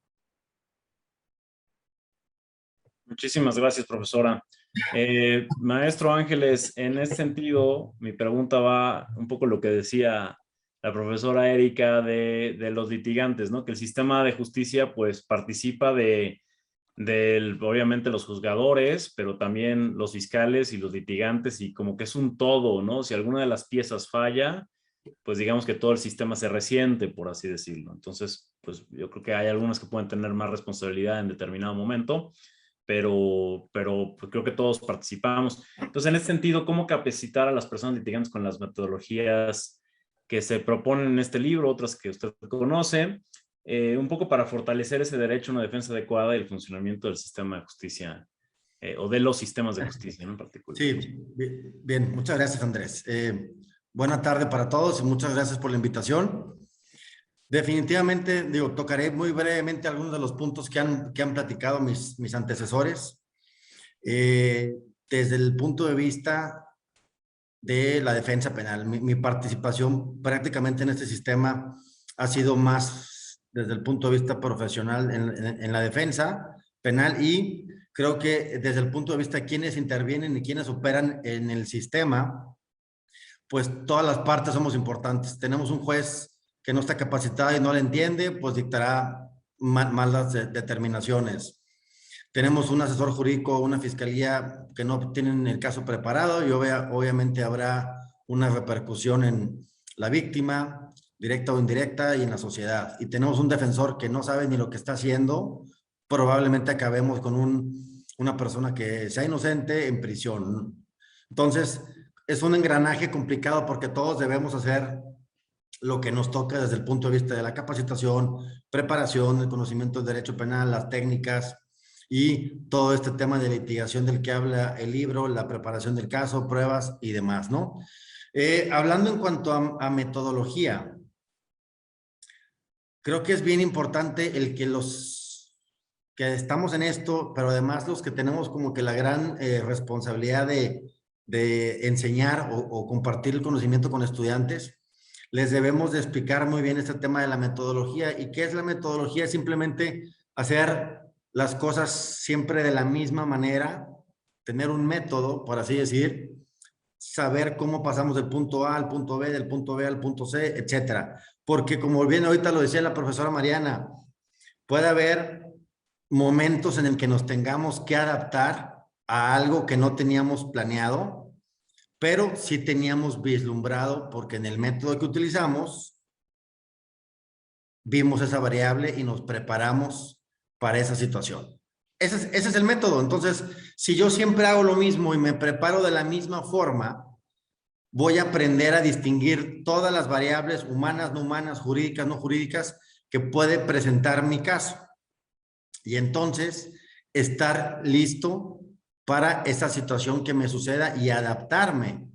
Muchísimas gracias, profesora. Maestro Ángeles, en este sentido, mi pregunta va un poco lo que decía la profesora Erika de los litigantes, ¿no? Que el sistema de justicia, pues, participa obviamente, los juzgadores, pero también los fiscales y los litigantes, y como que es un todo, ¿no? Si alguna de las piezas falla, pues digamos que todo el sistema se resiente, por así decirlo. Entonces, pues yo creo que hay algunas que pueden tener más responsabilidad en determinado momento, pero pues creo que todos participamos. Entonces, en este sentido, ¿cómo capacitar a las personas litigantes con las metodologías que se proponen en este libro, otras que usted conoce, un poco para fortalecer ese derecho a una defensa adecuada y el funcionamiento del sistema de justicia, o de los sistemas de justicia, ¿no? En particular? Sí, bien, muchas gracias, Andrés. Buena tarde para todos y muchas gracias por la invitación. Definitivamente, digo, tocaré muy brevemente algunos de los puntos que han platicado mis antecesores. Desde el punto de vista de la defensa penal, mi participación prácticamente en este sistema ha sido más desde el punto de vista profesional en la defensa penal, y creo que desde el punto de vista de quienes intervienen y quienes operan en el sistema, pues todas las partes somos importantes. Tenemos un juez que no está capacitado y no le entiende, pues dictará malas determinaciones. Tenemos un asesor jurídico, una fiscalía que no tienen el caso preparado y obviamente habrá una repercusión en la víctima, directa o indirecta, y en la sociedad. Y tenemos un defensor que no sabe ni lo que está haciendo. Probablemente acabemos con una persona que sea inocente en prisión. Entonces, es un engranaje complicado porque todos debemos hacer lo que nos toca desde el punto de vista de la capacitación, preparación, el conocimiento del derecho penal, las técnicas y todo este tema de litigación del que habla el libro, la preparación del caso, pruebas y demás, ¿no? Hablando en cuanto a metodología, creo que es bien importante el que los que estamos en esto, pero además los que tenemos como que la gran responsabilidad de enseñar o compartir el conocimiento con estudiantes, les debemos de explicar muy bien este tema de la metodología. ¿Y qué es la metodología? Simplemente hacer las cosas siempre de la misma manera, tener un método, por así decir, saber cómo pasamos del punto A al punto B, del punto B al punto C, etcétera. Porque como bien ahorita lo decía la profesora Mariana, puede haber momentos en el que nos tengamos que adaptar a algo que no teníamos planeado, pero sí teníamos vislumbrado, porque en el método que utilizamos vimos esa variable y nos preparamos para esa situación. Ese es el método. Entonces, si yo siempre hago lo mismo y me preparo de la misma forma, voy a aprender a distinguir todas las variables humanas, no humanas, jurídicas, no jurídicas, que puede presentar mi caso. Y entonces, estar listo para esa situación que me suceda y adaptarme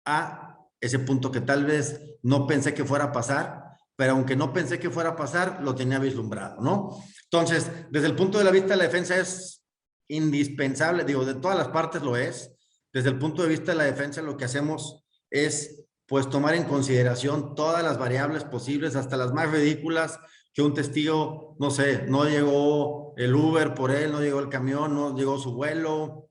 a ese punto que tal vez no pensé que fuera a pasar, pero aunque no pensé que fuera a pasar, lo tenía vislumbrado, ¿no? Entonces, desde el punto de la vista de la defensa es indispensable, digo, de todas las partes lo es. Desde el punto de vista de la defensa, lo que hacemos es, pues, tomar en consideración todas las variables posibles, hasta las más ridículas, que un testigo, no sé, no llegó el Uber por él, no llegó el camión, no llegó su vuelo.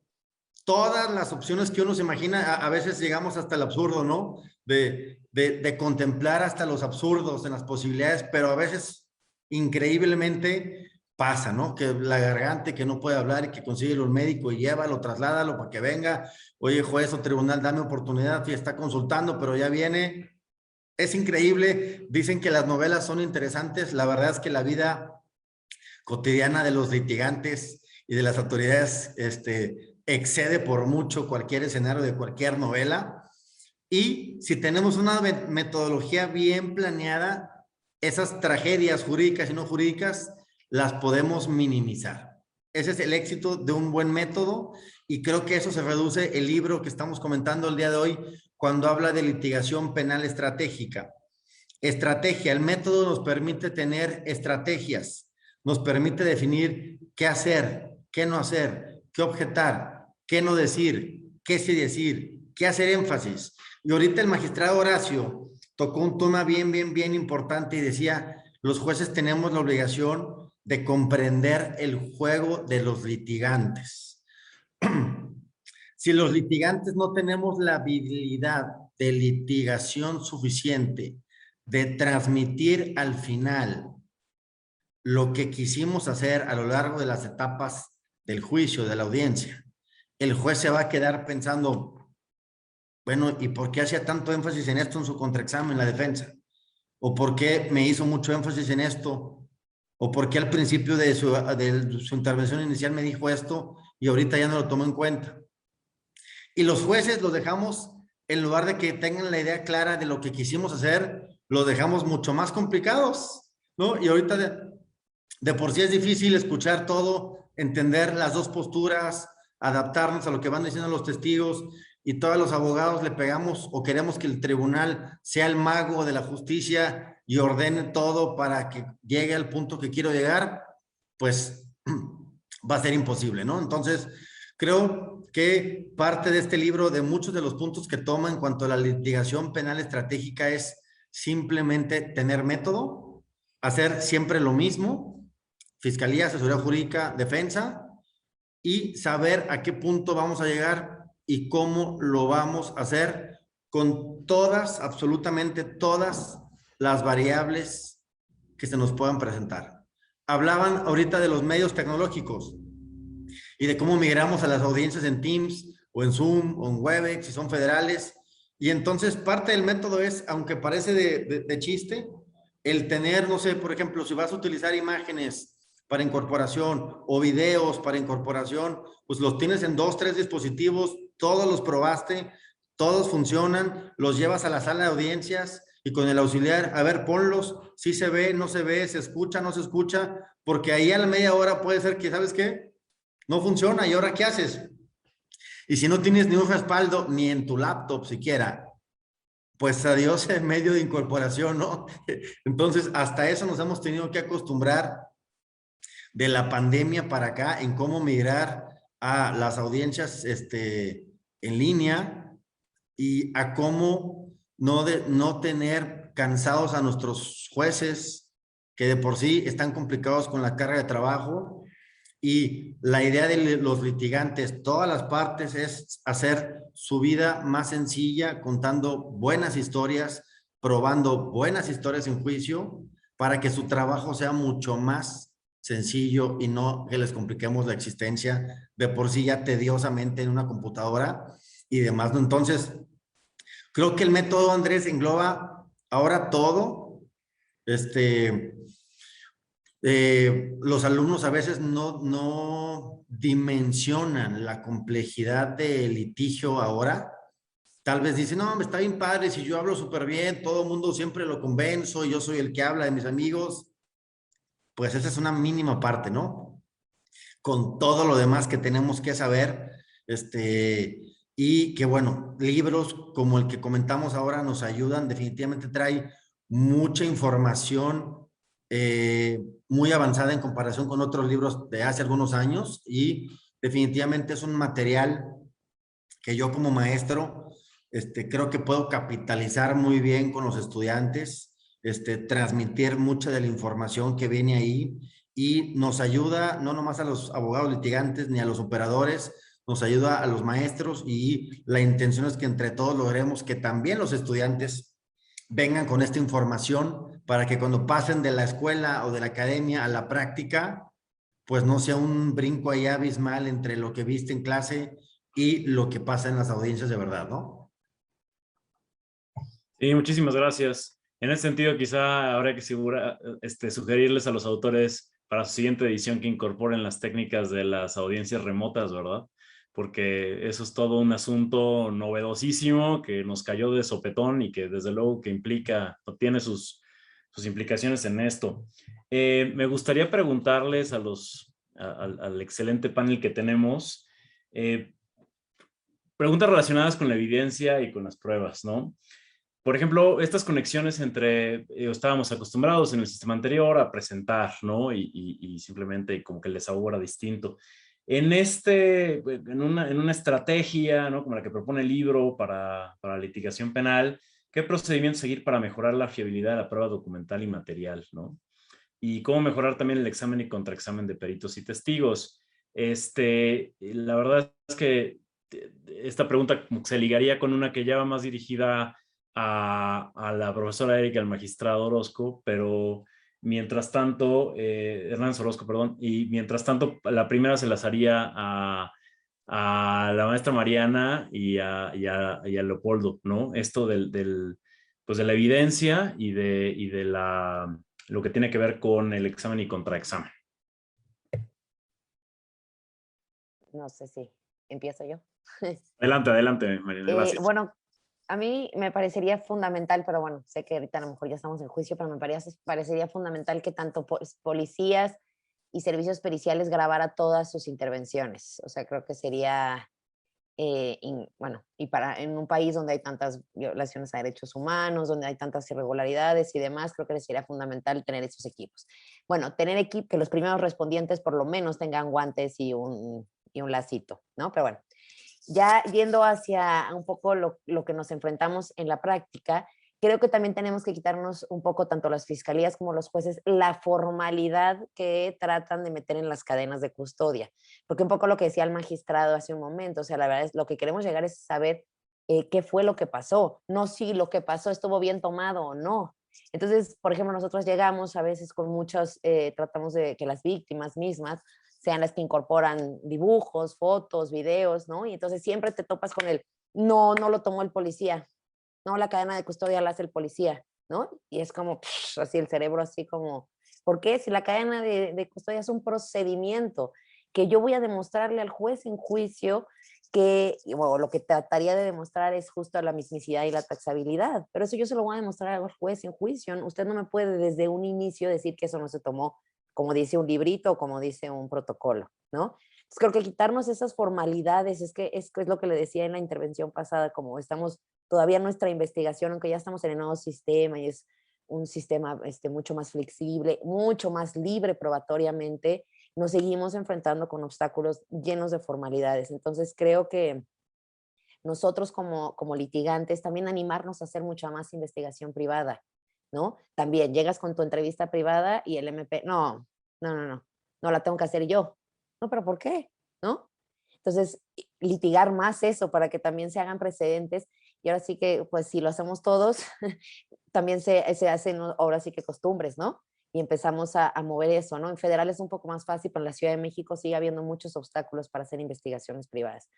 Todas las opciones que uno se imagina, a veces llegamos hasta el absurdo, ¿no? De contemplar hasta los absurdos en las posibilidades, pero a veces increíblemente pasa, ¿no? Que la garganta que no puede hablar y que consigue un médico y llévalo, trasládalo para que venga. Oye, juez o tribunal, dame oportunidad, y está consultando, pero ya viene. Es increíble. Dicen que las novelas son interesantes. La verdad es que la vida cotidiana de los litigantes y de las autoridades excede por mucho cualquier escenario de cualquier novela. Y si tenemos una metodología bien planeada, esas tragedias jurídicas y no jurídicas las podemos minimizar. Ese es el éxito de un buen método, y creo que eso se reduce el libro que estamos comentando el día de hoy cuando habla de litigación penal estratégica. Estrategia, el método nos permite tener estrategias, nos permite definir qué hacer, qué no hacer, qué objetar, qué no decir, qué sí decir, qué hacer énfasis. Y ahorita el magistrado Horacio tocó un tema bien importante y decía, los jueces tenemos la obligación de comprender el juego de los litigantes. Si los litigantes no tenemos la habilidad de litigación suficiente, de transmitir al final lo que quisimos hacer a lo largo de las etapas del juicio, de la audiencia, el juez se va a quedar pensando, bueno, ¿y por qué hacía tanto énfasis en esto en su contraexamen, en la defensa? ¿O por qué me hizo mucho énfasis en esto? ¿O por qué al principio de su intervención inicial me dijo esto y ahorita ya no lo tomo en cuenta? Y los jueces los dejamos, en lugar de que tengan la idea clara de lo que quisimos hacer, los dejamos mucho más complicados, ¿no? Y ahorita de por sí es difícil escuchar todo, entender las dos posturas, adaptarnos a lo que van diciendo los testigos, y todos los abogados le pegamos o queremos que el tribunal sea el mago de la justicia y ordene todo para que llegue al punto que quiero llegar, pues va a ser imposible, ¿no? Entonces, creo que parte de este libro, de muchos de los puntos que toma en cuanto a la litigación penal estratégica, es simplemente tener método, hacer siempre lo mismo, fiscalía, asesoría jurídica, defensa, y saber a qué punto vamos a llegar y cómo lo vamos a hacer con todas, absolutamente todas las variables que se nos puedan presentar. Hablaban ahorita de los medios tecnológicos y de cómo migramos a las audiencias en Teams o en Zoom o en Webex, si son federales. Y entonces parte del método es, aunque parece de chiste, el tener, no sé, por ejemplo, si vas a utilizar imágenes para incorporación o videos para incorporación, pues los tienes en 2, 3 dispositivos, todos los probaste, todos funcionan, los llevas a la sala de audiencias y con el auxiliar, a ver, ponlos, si se ve, no se ve, se escucha, no se escucha, porque ahí a la media hora puede ser que, ¿sabes qué? No funciona, ¿y ahora qué haces? Y si no tienes ni un respaldo, ni en tu laptop siquiera, pues adiós en medio de incorporación, ¿no? Entonces, hasta eso nos hemos tenido que acostumbrar de la pandemia para acá en cómo migrar a las audiencias en línea y a cómo no tener cansados a nuestros jueces, que de por sí están complicados con la carga de trabajo. Y la idea de los litigantes, todas las partes, es hacer su vida más sencilla, contando buenas historias, probando buenas historias en juicio, para que su trabajo sea mucho más sencillo y no que les compliquemos la existencia de por sí ya tediosamente en una computadora y demás, ¿no? Entonces, creo que el método, Andrés, engloba ahora todo. Los alumnos a veces no dimensionan la complejidad del litigio ahora. Tal vez dicen, no, me está bien padre, si yo hablo súper bien, todo el mundo siempre lo convenzo, yo soy el que habla de mis amigos. Pues esa es una mínima parte, ¿no? Con todo lo demás que tenemos que saber, y que bueno, libros como el que comentamos ahora nos ayudan, definitivamente trae mucha información muy avanzada en comparación con otros libros de hace algunos años y definitivamente es un material que yo como maestro creo que puedo capitalizar muy bien con los estudiantes, transmitir mucha de la información que viene ahí y nos ayuda no nomás a los abogados litigantes ni a los operadores, nos ayuda a los maestros y la intención es que entre todos logremos que también los estudiantes vengan con esta información para que cuando pasen de la escuela o de la academia a la práctica, pues no sea un brinco ahí abismal entre lo que viste en clase y lo que pasa en las audiencias de verdad, ¿no? Sí, muchísimas gracias. En ese sentido, quizá habría que sugerirles a los autores para su siguiente edición que incorporen las técnicas de las audiencias remotas, ¿verdad? Porque eso es todo un asunto novedosísimo que nos cayó de sopetón y que desde luego que tiene sus implicaciones en esto. Me gustaría preguntarles al excelente panel que tenemos, preguntas relacionadas con la evidencia y con las pruebas, ¿no? Por ejemplo, estas conexiones entre, estábamos acostumbrados en el sistema anterior a presentar, ¿no? Y simplemente como que el desahogo era distinto. En una estrategia, ¿no? Como la que propone el libro para litigación penal, ¿qué procedimiento seguir para mejorar la fiabilidad de la prueba documental y material, ¿no? Y cómo mejorar también el examen y contraexamen de peritos y testigos. La verdad es que esta pregunta como que se ligaría con una que ya va más dirigida a la profesora Erika, al magistrado Orozco, pero mientras tanto, Hernández Orozco, perdón, y mientras tanto la primera se las haría a la maestra Mariana y a Leopoldo, ¿no? Esto pues de la evidencia y de lo que tiene que ver con el examen y contraexamen. No sé si empiezo yo. Adelante, Mariana, gracias. Bueno, a mí me parecería fundamental, pero bueno, sé que ahorita a lo mejor ya estamos en juicio, pero me parecería fundamental que tanto policías y servicios periciales grabara todas sus intervenciones. O sea, creo que sería bueno, en un país donde hay tantas violaciones a derechos humanos, donde hay tantas irregularidades y demás, creo que sería fundamental tener esos equipos. Bueno, tener equipo, que los primeros respondientes por lo menos tengan guantes y un lacito, ¿no? Pero bueno, ya yendo hacia un poco lo que nos enfrentamos en la práctica, creo que también tenemos que quitarnos un poco, tanto las fiscalías como los jueces, la formalidad que tratan de meter en las cadenas de custodia. Porque un poco lo que decía el magistrado hace un momento, o sea, la verdad es lo que queremos llegar es saber qué fue lo que pasó, no si lo que pasó estuvo bien tomado o no. Entonces, por ejemplo, nosotros llegamos a veces con muchos, tratamos de que las víctimas mismas sean las que incorporan dibujos, fotos, videos, ¿no? Y entonces siempre te topas con no lo tomó el policía, no, la cadena de custodia la hace el policía, ¿no? Y es como, así el cerebro así como, ¿por qué? Si la cadena de custodia es un procedimiento que yo voy a demostrarle al juez en juicio que, bueno, lo que trataría de demostrar es justo la mismicidad y la taxabilidad, pero eso yo se lo voy a demostrar al juez en juicio. Usted no me puede desde un inicio decir que eso no se tomó, como dice un librito o como dice un protocolo, ¿no? Entonces creo que quitarnos esas formalidades, es lo que le decía en la intervención pasada, como estamos todavía nuestra investigación, aunque ya estamos en el nuevo sistema y es un sistema mucho más flexible, mucho más libre probatoriamente, nos seguimos enfrentando con obstáculos llenos de formalidades. Entonces creo que nosotros como litigantes también animarnos a hacer mucha más investigación privada, ¿no? También llegas con tu entrevista privada y el MP, no la tengo que hacer yo. No, pero ¿por qué? ¿No? Entonces, litigar más eso para que también se hagan precedentes. Y ahora sí que, pues si lo hacemos todos, también se hacen ahora sí que costumbres, ¿no? Y empezamos a mover eso, ¿no? En federal es un poco más fácil, pero en la Ciudad de México sigue habiendo muchos obstáculos para hacer investigaciones privadas.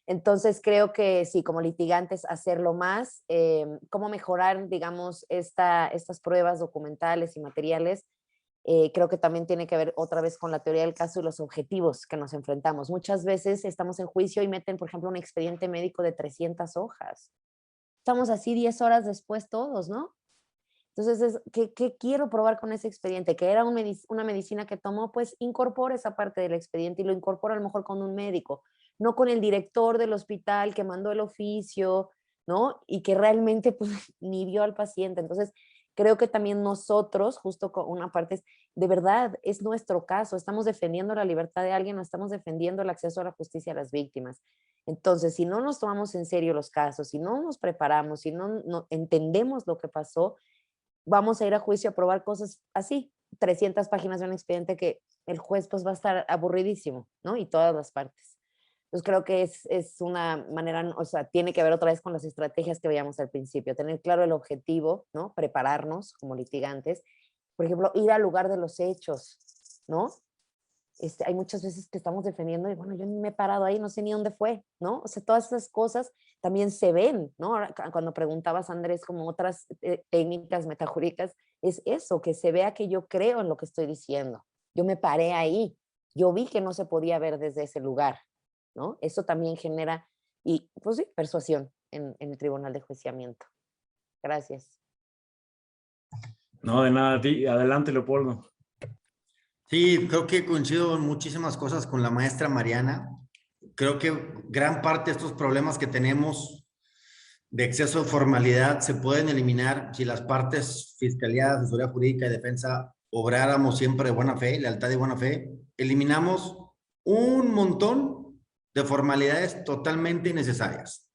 Entonces, creo que sí, como litigantes, hacerlo más, cómo mejorar, digamos, estas pruebas documentales y materiales. Creo que también tiene que ver otra vez con la teoría del caso y los objetivos que nos enfrentamos. Muchas veces estamos en juicio y meten, por ejemplo, un expediente médico de 300 hojas. Estamos así 10 horas después todos, ¿no? Entonces, ¿qué quiero probar con ese expediente? Que era una medicina que tomó, pues incorpora esa parte del expediente y lo incorpora a lo mejor con un médico, no con el director del hospital que mandó el oficio, ¿no? Y que realmente pues ni vio al paciente. Entonces, creo que también nosotros, justo con una parte, de verdad, es nuestro caso, estamos defendiendo la libertad de alguien o estamos defendiendo el acceso a la justicia a las víctimas. Entonces, si no nos tomamos en serio los casos, si no nos preparamos, si no entendemos lo que pasó, vamos a ir a juicio a probar cosas así, 300 páginas de un expediente que el juez pues va a estar aburridísimo, ¿no? Y todas las partes. Entonces creo que es una manera, o sea, tiene que ver otra vez con las estrategias que veíamos al principio, tener claro el objetivo, ¿no? Prepararnos como litigantes. Por ejemplo, ir al lugar de los hechos, ¿no? Hay muchas veces que estamos defendiendo y bueno, yo me he parado ahí, no sé ni dónde fue, ¿no? O sea, todas esas cosas también se ven, ¿no? Ahora, cuando preguntabas, Andrés, como otras técnicas metajurídicas, es eso, que se vea que yo creo en lo que estoy diciendo. Yo me paré ahí, yo vi que no se podía ver desde ese lugar, ¿no? Eso también genera, y pues sí, persuasión en el tribunal de enjuiciamiento. Gracias. No, de nada, a ti. Adelante, Leopoldo. Sí, creo que coincido en muchísimas cosas con la maestra Mariana. Creo que gran parte de estos problemas que tenemos de exceso de formalidad se pueden eliminar si las partes, fiscalía, asesoría jurídica y defensa, obráramos siempre de buena fe, lealtad y buena fe. Eliminamos un montón de formalidades totalmente innecesarias,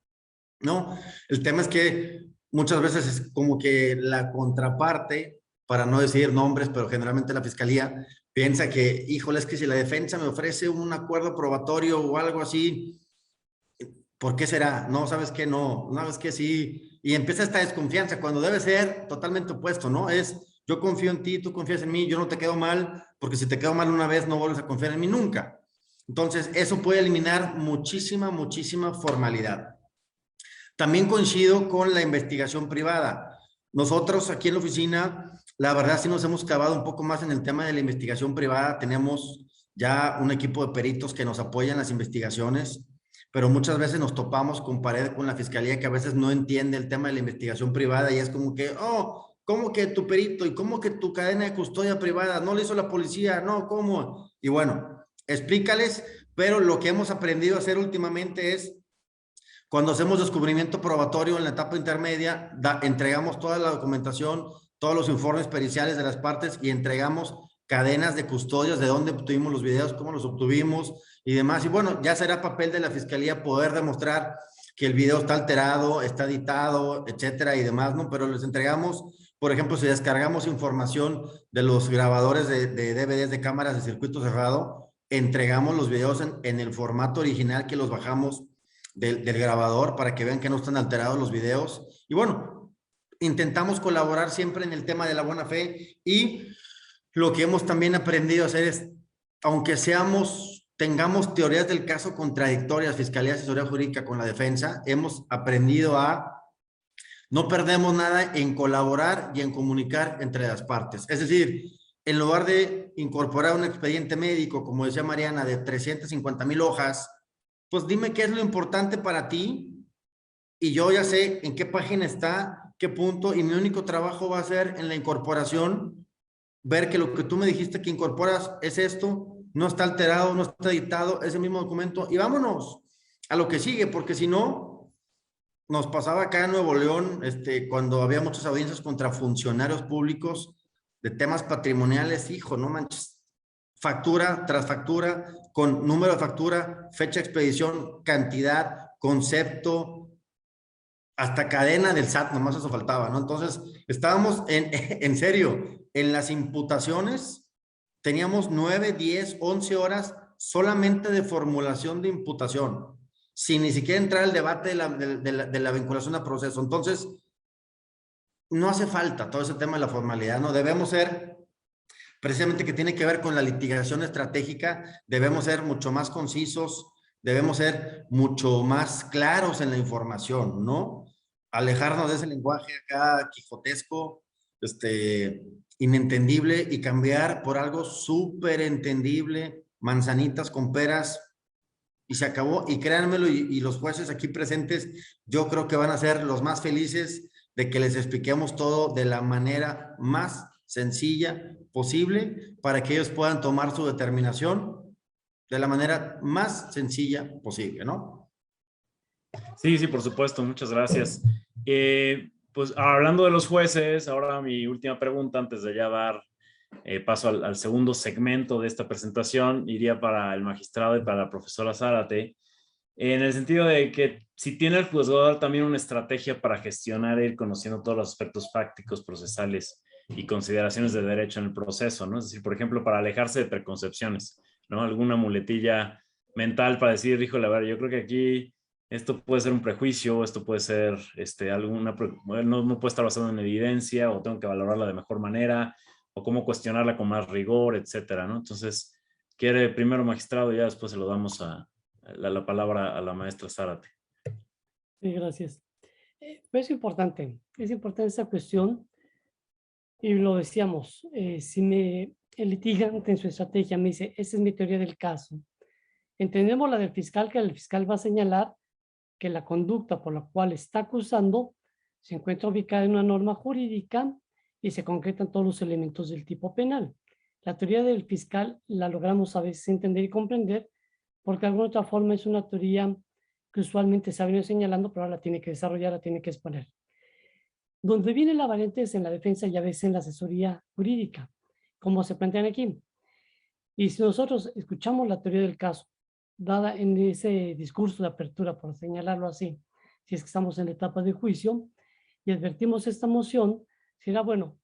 ¿no? El tema es que muchas veces es como que la contraparte, para no decir nombres, pero generalmente la fiscalía piensa que, híjole, es que si la defensa me ofrece un acuerdo probatorio o algo así, ¿por qué será? No, ¿sabes qué? No, ¿sabes qué? Sí. Y empieza esta desconfianza cuando debe ser totalmente opuesto, ¿no? Yo confío en ti, tú confías en mí, yo no te quedo mal, porque si te quedo mal una vez no vuelves a confiar en mí nunca. Entonces, eso puede eliminar muchísima formalidad. También coincido con la investigación privada. Nosotros aquí en la oficina, la verdad sí nos hemos clavado un poco más en el tema de la investigación privada. Tenemos ya un equipo de peritos que nos apoyan en las investigaciones, pero muchas veces nos topamos con pared con la fiscalía que a veces no entiende el tema de la investigación privada y es como que, oh, ¿cómo que tu perito? ¿Y cómo que tu cadena de custodia privada? ¿No le hizo la policía? No, ¿cómo? Y bueno, explícales, pero lo que hemos aprendido a hacer últimamente es Cuando hacemos descubrimiento probatorio en la etapa intermedia, entregamos toda la documentación, todos los informes periciales de las partes y entregamos cadenas de custodias de dónde obtuvimos los videos, cómo los obtuvimos y demás. Y bueno, ya será papel de la fiscalía poder demostrar que el video está alterado, está editado, etcétera y demás, ¿no? Pero les entregamos, por ejemplo, si descargamos información de los grabadores de DVDs de cámaras de circuito cerrado, entregamos los videos en el formato original que los bajamos del grabador para que vean que no están alterados los videos. Y bueno, intentamos colaborar siempre en el tema de la buena fe, y lo que hemos también aprendido a hacer es, aunque tengamos teorías del caso contradictorias, Fiscalía Asesoría Jurídica con la defensa, hemos aprendido a no perdemos nada en colaborar y en comunicar entre las partes. Es decir, en lugar de incorporar un expediente médico, como decía Mariana, de 350,000 hojas, pues dime qué es lo importante para ti y yo ya sé en qué página está, qué punto, y mi único trabajo va a ser en la incorporación, ver que lo que tú me dijiste que incorporas es esto, no está alterado, no está editado, es el mismo documento, y vámonos a lo que sigue, porque si no, nos pasaba acá en Nuevo León, cuando había muchas audiencias contra funcionarios públicos de temas patrimoniales, hijo, no manches, factura tras factura, con número de factura, fecha de expedición, cantidad, concepto, hasta cadena del SAT, nomás eso faltaba, ¿no? Entonces, estábamos en serio, en las imputaciones, teníamos 9, 10, 11 horas solamente de formulación de imputación, sin ni siquiera entrar al debate de la vinculación a proceso. Entonces, no hace falta todo ese tema de la formalidad, ¿no? Debemos ser, precisamente que tiene que ver con la litigación estratégica, debemos ser mucho más concisos, debemos ser mucho más claros en la información, ¿no? Alejarnos de ese lenguaje acá quijotesco, inentendible, y cambiar por algo súper entendible, manzanitas con peras, y se acabó. Y créanmelo, y los jueces aquí presentes, yo creo que van a ser los más felices de que les expliquemos todo de la manera más sencilla posible para que ellos puedan tomar su determinación de la manera más sencilla posible, ¿no? Sí, sí, por supuesto, muchas gracias. Pues hablando de los jueces, ahora mi última pregunta antes de ya dar paso al segundo segmento de esta presentación, iría para el magistrado y para la profesora Zárate, en el sentido de que si tiene el juzgador también una estrategia para gestionar e ir conociendo todos los aspectos prácticos, procesales y consideraciones de derecho en el proceso, ¿no? Es decir, por ejemplo, para alejarse de preconcepciones, ¿no? Alguna muletilla mental para decir, híjole, a ver, yo creo que aquí esto puede ser un prejuicio, esto puede ser no puede estar basado en evidencia, o tengo que valorarla de mejor manera, o cómo cuestionarla con más rigor, etcétera, ¿no? Entonces, quiere primero magistrado y ya después se lo damos la palabra a la maestra Zárate. Sí, gracias. Pues es importante esa cuestión, y lo decíamos, si el litigante en su estrategia me dice, esa es mi teoría del caso, entendemos la del fiscal, que el fiscal va a señalar que la conducta por la cual está acusando se encuentra ubicada en una norma jurídica y se concretan todos los elementos del tipo penal. La teoría del fiscal la logramos a veces entender y comprender porque de alguna otra forma es una teoría que usualmente se ha venido señalando, pero ahora la tiene que desarrollar, la tiene que exponer. Donde viene la variante es en la defensa y a veces en la asesoría jurídica, como se plantean aquí. Y si nosotros escuchamos la teoría del caso, dada en ese discurso de apertura, por señalarlo así, si es que estamos en la etapa de juicio, y advertimos esta moción, será bueno,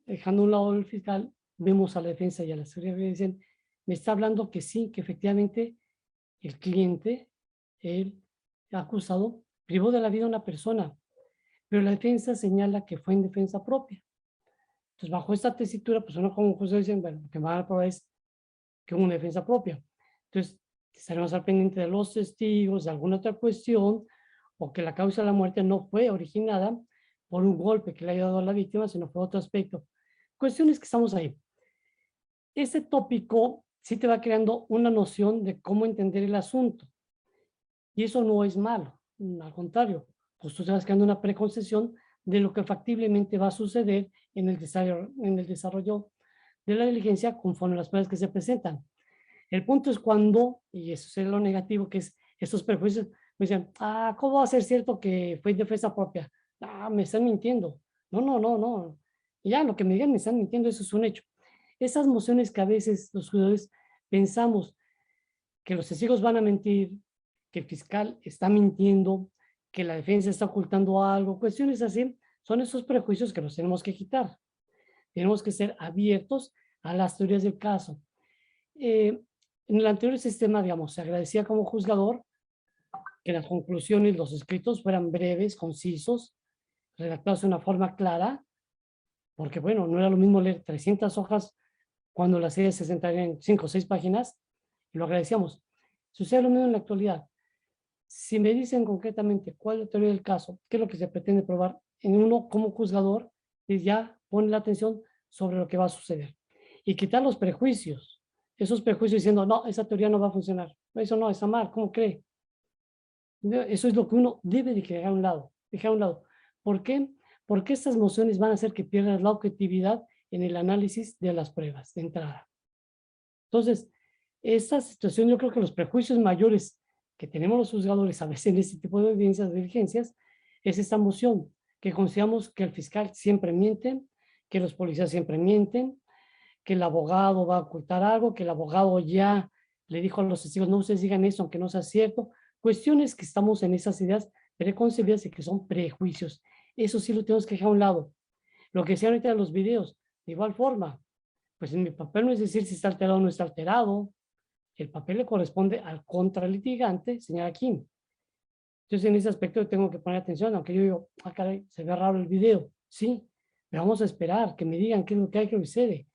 dejando a un lado el fiscal, vemos a la defensa y a la asesoría que dicen, me está hablando que sí, que efectivamente el cliente, el acusado, privó de la vida a una persona, pero la defensa señala que fue en defensa propia. Entonces, bajo esta tesitura, pues uno como juez dice, bueno, lo que van a probar es que hubo una defensa propia. Entonces, estaremos al pendiente de los testigos, de alguna otra cuestión, o que la causa de la muerte no fue originada por un golpe que le haya dado a la víctima, sino fue otro aspecto. Cuestiones que estamos ahí. Este tópico sí te va creando una noción de cómo entender el asunto. Y eso no es malo, al contrario, pues tú te vas creando una preconcepción de lo que factiblemente va a suceder en el desarrollo de la diligencia conforme a las pruebas que se presentan. El punto es cuando, y eso es lo negativo, que es estos prejuicios, Me decían, ah, ¿cómo va a ser cierto que fue en defensa propia? Ah, me están mintiendo. No, no, no, no. Y ya, lo que me digan me están mintiendo, eso es un hecho. Esas mociones que a veces los juzgadores pensamos que los testigos van a mentir, que el fiscal está mintiendo, que la defensa está ocultando algo, cuestiones así, son esos prejuicios que los tenemos que quitar. Tenemos que ser abiertos a las teorías del caso. En el anterior sistema, digamos, se agradecía como juzgador que las conclusiones, los escritos fueran breves, concisos, redactados de una forma clara, porque bueno, no era lo mismo leer 300 hojas cuando las series se sentarían en 5 o 6 páginas, y lo agradecíamos. Sucede lo mismo en la actualidad. Si me dicen concretamente cuál es la teoría del caso, qué es lo que se pretende probar, en uno como juzgador, y ya pone la atención sobre lo que va a suceder. Y quitar los prejuicios, esos prejuicios diciendo, no, esa teoría no va a funcionar, eso no, está mal, ¿cómo cree? Eso es lo que uno debe de dejar a un lado, dejar a un lado. ¿Por qué? Porque estas mociones van a hacer que pierdas la objetividad en el análisis de las pruebas de entrada. Entonces, esta situación, yo creo que los prejuicios mayores que tenemos los juzgadores a veces en este tipo de audiencias, de diligencias, es esta moción, que consideramos que el fiscal siempre miente, que los policías siempre mienten, que el abogado va a ocultar algo, que el abogado ya le dijo a los testigos, no ustedes digan eso, aunque no sea cierto. Cuestiones que estamos en esas ideas preconcebidas y que son prejuicios. Eso sí lo tenemos que dejar a un lado. Lo que decían ahorita en los videos, de igual forma, pues en mi papel no es decir si está alterado o no está alterado. El papel le corresponde al contralitigante, señora Kim. Entonces, en ese aspecto tengo que poner atención, aunque yo digo, ah, caray, se ve raro el video. Sí, pero vamos a esperar que me digan qué es lo que hay que sucede.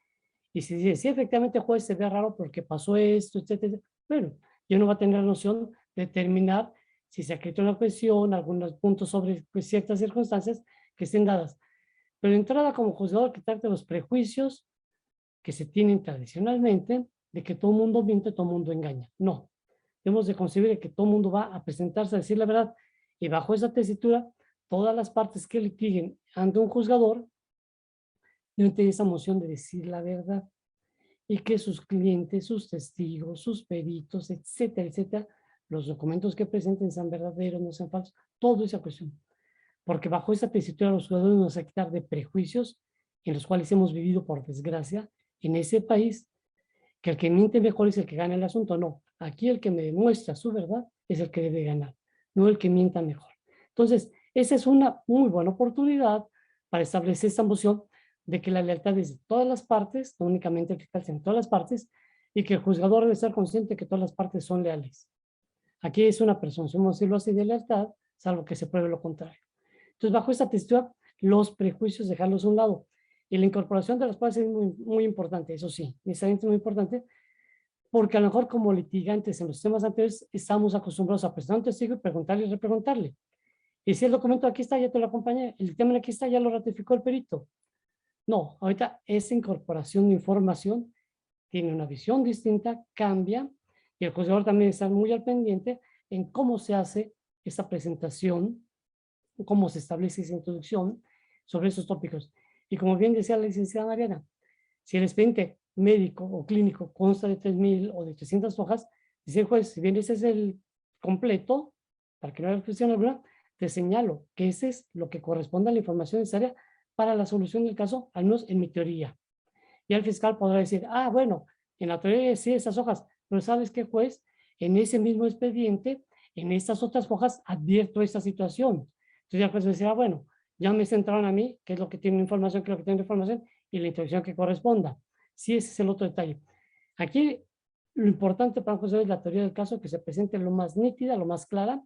Y si dice, sí, efectivamente, juez, se ve raro porque pasó esto, etcétera. Bueno, yo no va a tener la noción de determinar si se acreditó una cuestión, algunos puntos sobre pues, ciertas circunstancias que estén dadas. Pero de entrada, como juzgador, quitarte los prejuicios que se tienen tradicionalmente de que todo el mundo miente, todo el mundo engaña. No. Debemos de concebir que todo el mundo va a presentarse a decir la verdad y bajo esa tesitura, todas las partes que litiguen ante un juzgador deben tener esa moción de decir la verdad y que sus clientes, sus testigos, sus peritos, etcétera, etcétera, los documentos que presenten sean verdaderos, no sean falsos, toda esa cuestión. Porque bajo esa tesitura los juzgadores nos van a quitar de prejuicios en los cuales hemos vivido, por desgracia, en ese país, que el que miente mejor es el que gana el asunto. No, aquí el que me demuestra su verdad es el que debe ganar, no el que mienta mejor. Entonces, esa es una muy buena oportunidad para establecer esta moción de que la lealtad es de todas las partes, no únicamente el fiscal, sino de todas las partes, y que el juzgador debe estar consciente de que todas las partes son leales. Aquí es una presunción, vamos a decirlo así, de lealtad, salvo que se pruebe lo contrario. Entonces, bajo esta textura, los prejuicios dejarlos a un lado. Y la incorporación de las partes es muy, muy importante, eso sí, necesariamente muy importante, porque a lo mejor como litigantes en los temas anteriores estamos acostumbrados a presentar un testigo y preguntarle y repreguntarle. Y si el documento aquí está, ya te lo acompañé, el dictamen aquí está, ya lo ratificó el perito. No, ahorita esa incorporación de información tiene una visión distinta, cambia, y el juzgador también está muy al pendiente en cómo se hace esa presentación, cómo se establece esa introducción sobre esos tópicos. Y como bien decía la licenciada Mariana, si el expediente médico o clínico consta de 3,000 o de 300 hojas, dice el juez, si bien ese es el completo, para que no haya cuestión alguna, te señalo que ese es lo que corresponde a la información necesaria para la solución del caso, al menos en mi teoría. Y el fiscal podrá decir, ah, bueno, en la teoría sí esas hojas, pero ¿sabes qué, juez? En ese mismo expediente, en estas otras hojas, advierto esta situación. Entonces el juez va a decir, ah, bueno, ya me centraron a mí, qué es lo que tiene información, qué es lo que tiene información, y la introducción que corresponda. Sí, ese es el otro detalle. Aquí lo importante para un juzgador es la teoría del caso, que se presente lo más nítida, lo más clara,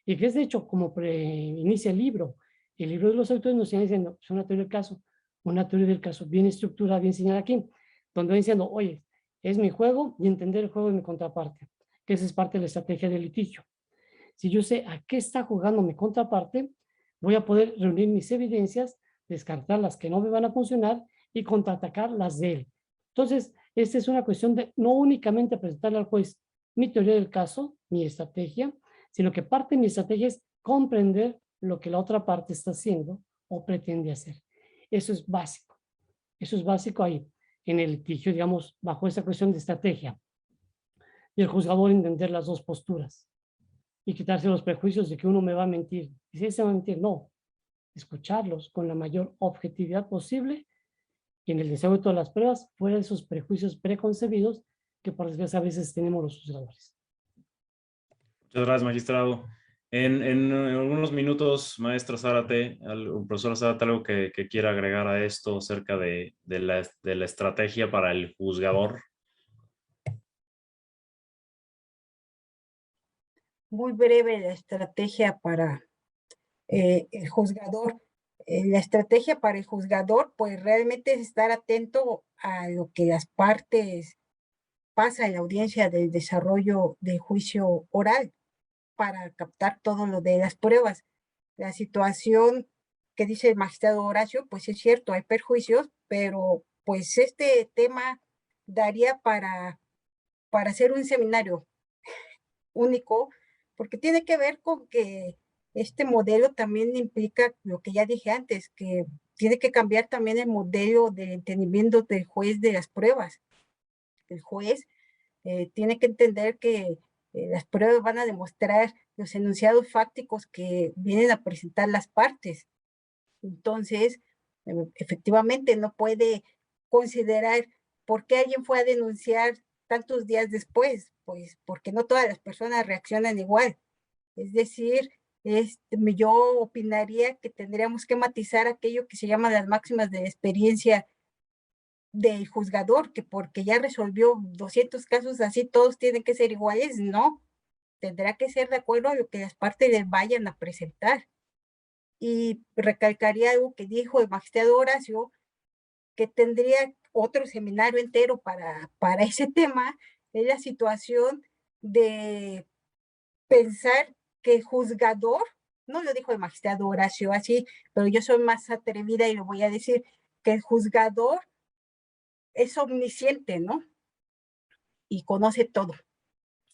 y que es de hecho como inicia el libro de los autores nos siguen diciendo, es una teoría del caso bien estructurada, bien señalada aquí, donde van diciendo, oye, es mi juego y entender el juego de mi contraparte, que esa es parte de la estrategia del litigio. Si yo sé a qué está jugando mi contraparte, voy a poder reunir mis evidencias, descartar las que no me van a funcionar y contraatacar las de él. Entonces, esta es una cuestión de no únicamente presentarle al juez mi teoría del caso, mi estrategia, sino que parte de mi estrategia es comprender lo que la otra parte está haciendo o pretende hacer. Eso es básico ahí, en el litigio, digamos, bajo esa cuestión de estrategia. Y el juzgador entender las dos posturas. y quitarse los prejuicios de que uno me va a mentir. Y si se va a mentir, no. Escucharlos con la mayor objetividad posible y en el deseo de todas las pruebas, fuera de esos prejuicios preconcebidos que por desgracia a veces tenemos los juzgadores. Muchas gracias, magistrado. En algunos minutos, maestra Zárate, profesora Zárate, algo que quiera agregar a esto acerca de la estrategia para el juzgador. Muy breve la estrategia para el juzgador. La estrategia para el juzgador, pues realmente es estar atento a lo que las partes pasa en la audiencia del desarrollo del juicio oral para captar todo lo de las pruebas. La situación que dice el magistrado Horacio, pues es cierto, hay perjuicios, pero pues este tema daría para hacer un seminario único, porque tiene que ver con que este modelo también implica lo que ya dije antes, que tiene que cambiar también el modelo de entendimiento del juez de las pruebas. El juez tiene que entender que las pruebas van a demostrar los enunciados fácticos que vienen a presentar las partes. Entonces, efectivamente, no puede considerar por qué alguien fue a denunciar tantos días después, pues porque no todas las personas reaccionan igual. Es decir, yo opinaría que tendríamos que matizar aquello que se llama las máximas de experiencia del juzgador, que porque ya resolvió 200 casos así, todos tienen que ser iguales. No, tendrá que ser de acuerdo a lo que las partes les vayan a presentar. Y recalcaría algo que dijo el magistrado Horacio, que tendría otro seminario entero para ese tema, es la situación de pensar que el juzgador, no lo dijo el magistrado Horacio así, pero yo soy más atrevida y lo voy a decir, que el juzgador es omnisciente, ¿no? Y conoce todo.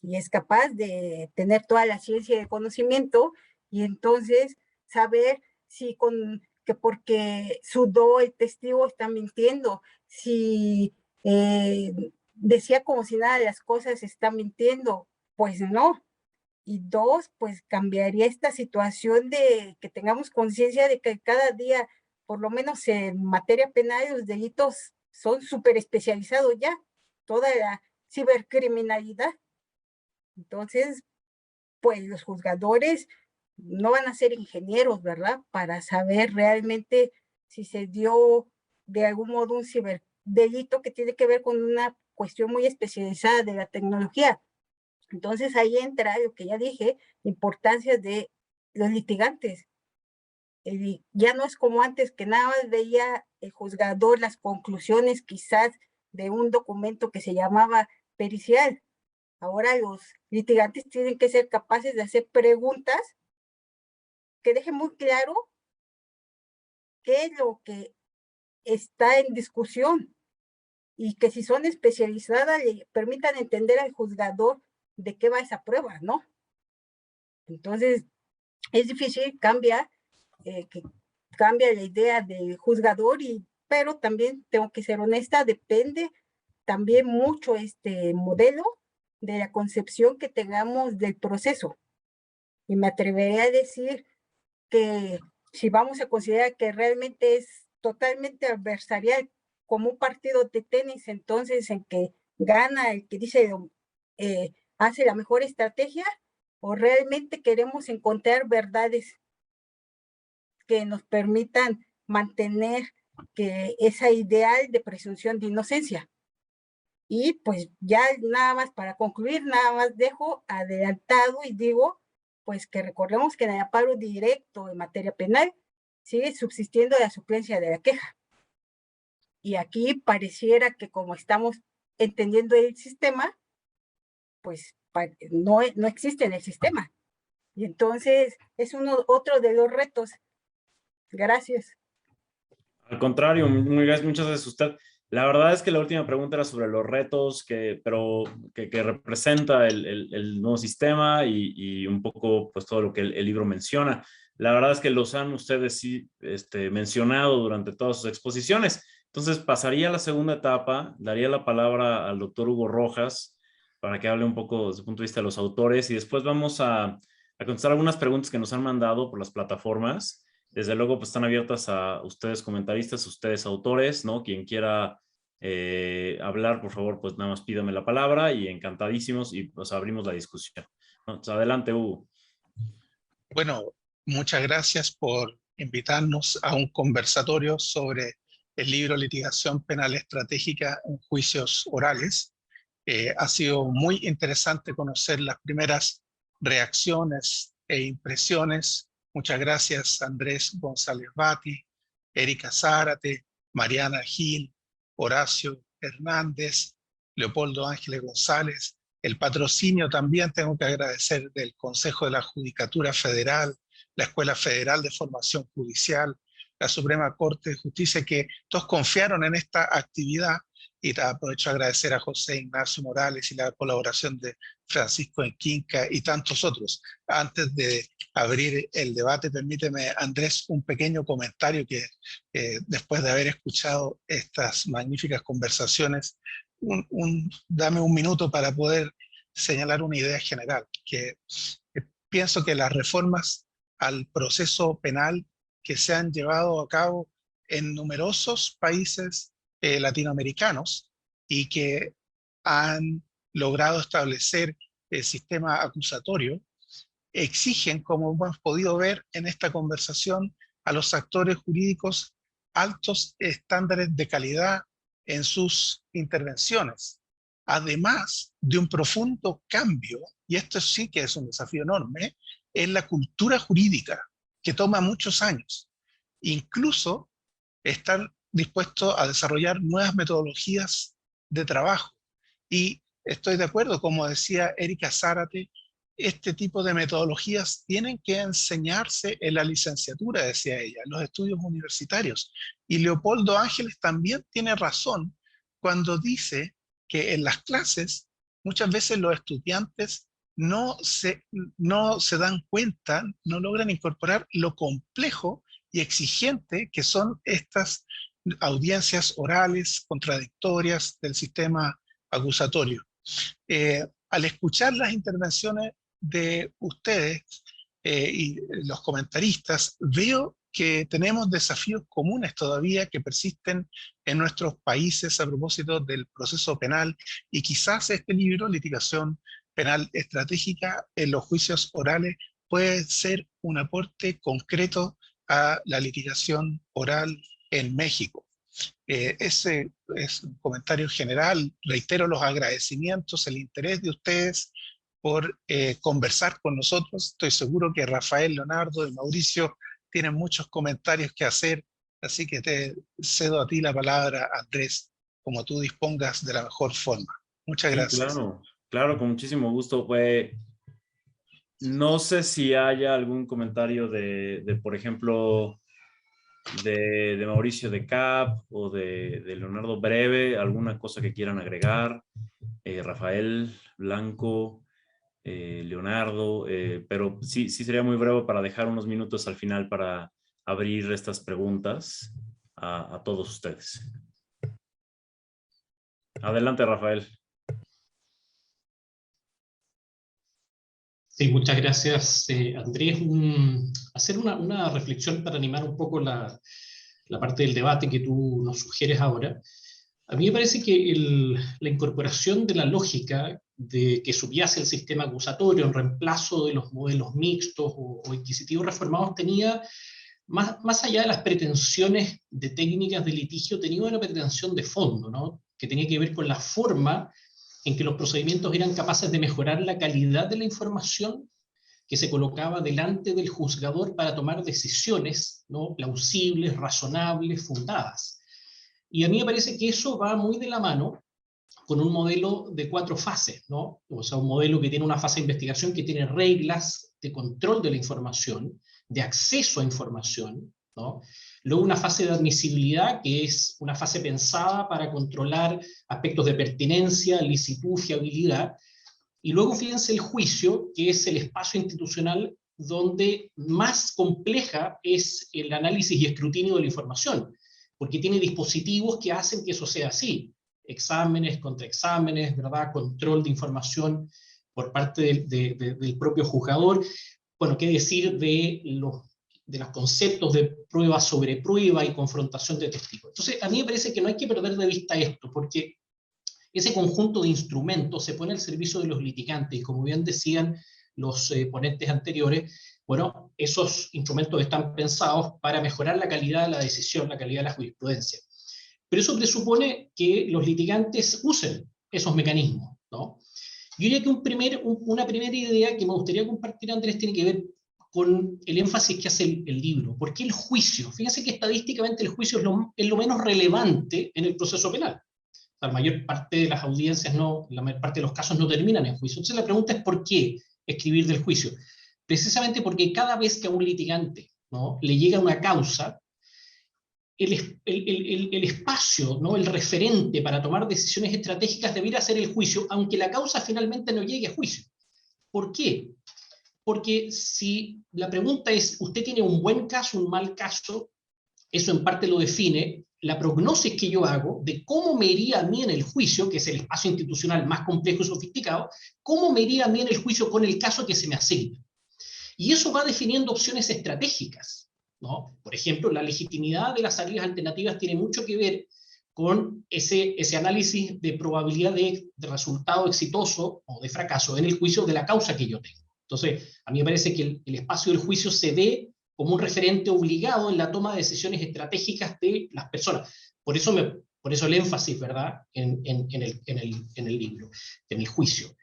Y es capaz de tener toda la ciencia y el conocimiento y entonces saber si que porque sudó el testigo está mintiendo, si decía como si nada de las cosas está mintiendo, pues no. Y dos, pues cambiaría esta situación de que tengamos conciencia de que cada día, por lo menos en materia penal, los delitos son súper especializados ya, toda la cibercriminalidad. Entonces, pues los juzgadores no van a ser ingenieros, ¿verdad? Para saber realmente si se dio de algún modo un ciberdelito que tiene que ver con una cuestión muy especializada de la tecnología. Entonces ahí entra lo que ya dije, importancia de los litigantes. Ya no es como antes que nada más veía el juzgador las conclusiones quizás de un documento que se llamaba pericial. Ahora los litigantes tienen que ser capaces de hacer preguntas que dejen muy claro qué es lo que está en discusión y que si son especializadas le permitan entender al juzgador de qué va esa prueba, ¿no? Entonces, es difícil, cambia la idea del juzgador, pero también tengo que ser honesta, depende también mucho este modelo de la concepción que tengamos del proceso. Y me atrevería a decir que si vamos a considerar que realmente es totalmente adversarial como un partido de tenis, entonces en que gana el que dice hace la mejor estrategia, o realmente queremos encontrar verdades que nos permitan mantener que esa ideal de presunción de inocencia. Y pues ya nada más para concluir, nada más dejo adelantado y digo, pues que recordemos que en el amparo directo en materia penal sigue subsistiendo la suplencia de la queja. Y aquí pareciera que como estamos entendiendo el sistema, pues no existe en el sistema. Y entonces es otro de los retos. Gracias. Al contrario, muchas gracias a usted. La verdad es que la última pregunta era sobre los retos que representa el nuevo sistema y un poco pues todo lo que el libro menciona. La verdad es que los han ustedes sí mencionado durante todas sus exposiciones. Entonces pasaría a la segunda etapa, daría la palabra al doctor Hugo Rojas para que hable un poco desde el punto de vista de los autores y después vamos a a contestar algunas preguntas que nos han mandado por las plataformas. Desde luego, pues están abiertas a ustedes comentaristas, a ustedes autores, ¿no? Quien quiera hablar, por favor, pues nada más pídame la palabra y encantadísimos y pues abrimos la discusión. Entonces, adelante, Hugo. Bueno, muchas gracias por invitarnos a un conversatorio sobre el libro Litigación Penal Estratégica en Juicios Orales. Ha sido muy interesante conocer las primeras reacciones e impresiones. Muchas gracias Andrés González Bati, Erika Zárate, Mariana Gil, Horacio Hernández, Leopoldo Ángeles González. El patrocinio también tengo que agradecer del Consejo de la Judicatura Federal, la Escuela Federal de Formación Judicial, la Suprema Corte de Justicia, que todos confiaron en esta actividad, y aprovecho a agradecer a José Ignacio Morales y la colaboración de Francisco Enquinca y tantos otros. Antes de abrir el debate, permíteme, Andrés, un pequeño comentario que después de haber escuchado estas magníficas conversaciones, dame un minuto para poder señalar una idea general, que pienso que las reformas al proceso penal que se han llevado a cabo en numerosos países latinoamericanos y que han logrado establecer el sistema acusatorio, exigen, como hemos podido ver en esta conversación, a los actores jurídicos altos estándares de calidad en sus intervenciones, además de un profundo cambio, y esto sí que es un desafío enorme, en la cultura jurídica, que toma muchos años. Incluso estar dispuesto a desarrollar nuevas metodologías de trabajo. Y estoy de acuerdo, como decía Erika Zárate, este tipo de metodologías tienen que enseñarse en la licenciatura, decía ella, en los estudios universitarios. Y Leopoldo Ángeles también tiene razón cuando dice que en las clases muchas veces los estudiantes no se dan cuenta, no logran incorporar lo complejo y exigente que son estas audiencias orales contradictorias del sistema acusatorio. Al escuchar las intervenciones de ustedes y los comentaristas, veo que tenemos desafíos comunes todavía que persisten en nuestros países a propósito del proceso penal, y quizás este libro, Litigación Penal Estratégica en los Juicios Orales, puede ser un aporte concreto a la litigación oral en México. Ese es un comentario general. Reitero los agradecimientos, el interés de ustedes por conversar con nosotros. Estoy seguro que Rafael, Leonardo y Mauricio tienen muchos comentarios que hacer, así que te cedo a ti la palabra, Andrés, como tú dispongas de la mejor forma. Muchas gracias. Claro, claro, con muchísimo gusto. No sé si haya algún comentario de por ejemplo, de Mauricio de Cap o de Leonardo breve, alguna cosa que quieran agregar. Rafael, Blanco, Leonardo, pero sí sería muy breve para dejar unos minutos al final para abrir estas preguntas a todos ustedes. Adelante, Rafael. Sí, muchas gracias, Andrés. Hacer una reflexión para animar un poco la parte del debate que tú nos sugieres ahora. A mí me parece que la incorporación de la lógica de que subyace el sistema acusatorio en reemplazo de los modelos mixtos o inquisitivos reformados tenía, más allá de las pretensiones de técnicas de litigio, tenía una pretensión de fondo, ¿no? Que tenía que ver con la forma en que los procedimientos eran capaces de mejorar la calidad de la información que se colocaba delante del juzgador para tomar decisiones, ¿no? Plausibles, razonables, fundadas. Y a mí me parece que eso va muy de la mano con un modelo de 4 fases, ¿no? O sea, un modelo que tiene una fase de investigación, que tiene reglas de control de la información, de acceso a información, ¿no? Luego una fase de admisibilidad, que es una fase pensada para controlar aspectos de pertinencia, licitud, fiabilidad. Y luego fíjense el juicio, que es el espacio institucional donde más compleja es el análisis y escrutinio de la información, porque tiene dispositivos que hacen que eso sea así. Exámenes, contraexámenes, ¿verdad? Control de información por parte del propio juzgador. bueno, qué decir de los conceptos de prueba sobre prueba y confrontación de testigos. Entonces, a mí me parece que no hay que perder de vista esto, porque ese conjunto de instrumentos se pone al servicio de los litigantes, y como bien decían los ponentes anteriores, bueno, esos instrumentos están pensados para mejorar la calidad de la decisión, la calidad de la jurisprudencia. Pero eso presupone que los litigantes usen esos mecanismos, ¿no? Yo diría que una primera idea que me gustaría compartir, Andrés, tiene que ver con el énfasis que hace el libro. ¿Por qué el juicio? Fíjense que estadísticamente el juicio es lo menos relevante en el proceso penal. La mayor parte de las audiencias, la mayor parte de los casos no terminan en juicio. Entonces la pregunta es ¿por qué escribir del juicio? Precisamente porque cada vez que a un litigante, ¿no?, le llega una causa, el espacio, ¿no?, el referente para tomar decisiones estratégicas debiera ser el juicio, aunque la causa finalmente no llegue a juicio. ¿Por qué? Porque si la pregunta es, ¿usted tiene un buen caso, un mal caso? Eso en parte lo define la prognosis que yo hago de cómo me iría a mí en el juicio, que es el espacio institucional más complejo y sofisticado, cómo me iría a mí en el juicio con el caso que se me asigna. Y eso va definiendo opciones estratégicas, ¿no? Por ejemplo, la legitimidad de las salidas alternativas tiene mucho que ver con ese análisis de probabilidad de resultado exitoso o de fracaso en el juicio de la causa que yo tengo. Entonces, a mí me parece que el espacio del juicio se ve como un referente obligado en la toma de decisiones estratégicas de las personas. Por eso el énfasis, ¿verdad?, en el libro, en el juicio.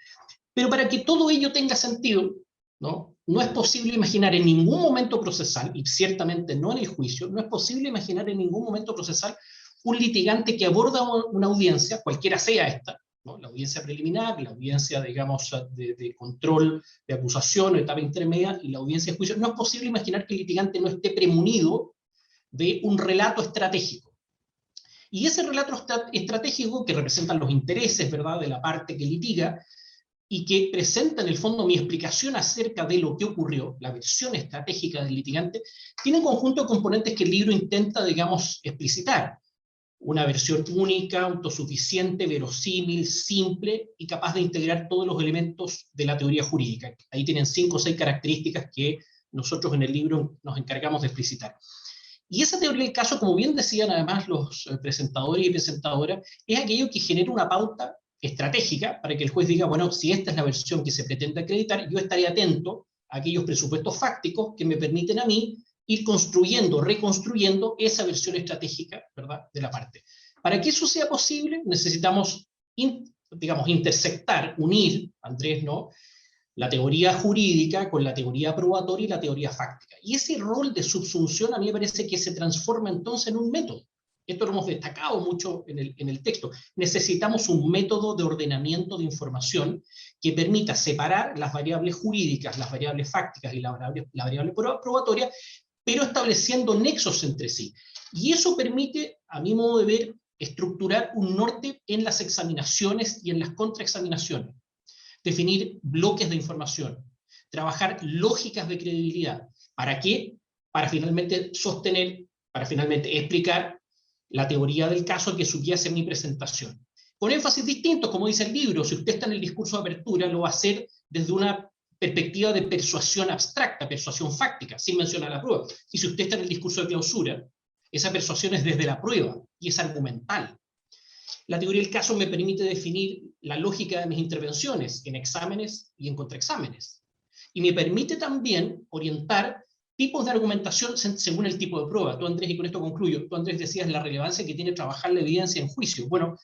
Pero para que todo ello tenga sentido, ¿no?, no es posible imaginar en ningún momento procesal, y ciertamente no en el juicio, no es posible imaginar en ningún momento procesal un litigante que aborda una audiencia, cualquiera sea esta, ¿no?, la audiencia preliminar, la audiencia, digamos, de control de acusación, etapa intermedia, y la audiencia de juicio. No es posible imaginar que el litigante no esté premunido de un relato estratégico. Y ese relato estratégico que representa los intereses, ¿verdad?, de la parte que litiga, y que presenta en el fondo mi explicación acerca de lo que ocurrió, la versión estratégica del litigante, tiene un conjunto de componentes que el libro intenta, digamos, explicitar. Una versión única, autosuficiente, verosímil, simple y capaz de integrar todos los elementos de la teoría jurídica. Ahí tienen 5 o 6 características que nosotros en el libro nos encargamos de explicitar. Y esa teoría del caso, como bien decían además los presentadores y presentadoras, es aquello que genera una pauta estratégica para que el juez diga, bueno, si esta es la versión que se pretende acreditar, yo estaré atento a aquellos presupuestos fácticos que me permiten a mí ir construyendo, reconstruyendo esa versión estratégica, ¿verdad?, de la parte. Para que eso sea posible, necesitamos, digamos, intersectar, unir, Andrés, ¿no?, la teoría jurídica con la teoría probatoria y la teoría fáctica. Y ese rol de subsunción a mí me parece que se transforma entonces en un método. Esto lo hemos destacado mucho en el texto. Necesitamos un método de ordenamiento de información que permita separar las variables jurídicas, las variables fácticas y la variable probatoria, pero estableciendo nexos entre sí. Y eso permite, a mi modo de ver, estructurar un norte en las examinaciones y en las contraexaminaciones. Definir bloques de información, trabajar lógicas de credibilidad. ¿Para qué? Para finalmente sostener, para finalmente explicar la teoría del caso que subyace en mi presentación. Con énfasis distintos, como dice el libro, si usted está en el discurso de apertura, lo va a hacer desde una perspectiva de persuasión abstracta, persuasión fáctica, sin mencionar la prueba. Y si usted está en el discurso de clausura, esa persuasión es desde la prueba y es argumental. La teoría del caso me permite definir la lógica de mis intervenciones en exámenes y en contraexámenes. Y me permite también orientar tipos de argumentación según el tipo de prueba. Tú, Andrés, y con esto concluyo, tú, Andrés, decías la relevancia que tiene trabajar la evidencia en juicio. Bueno,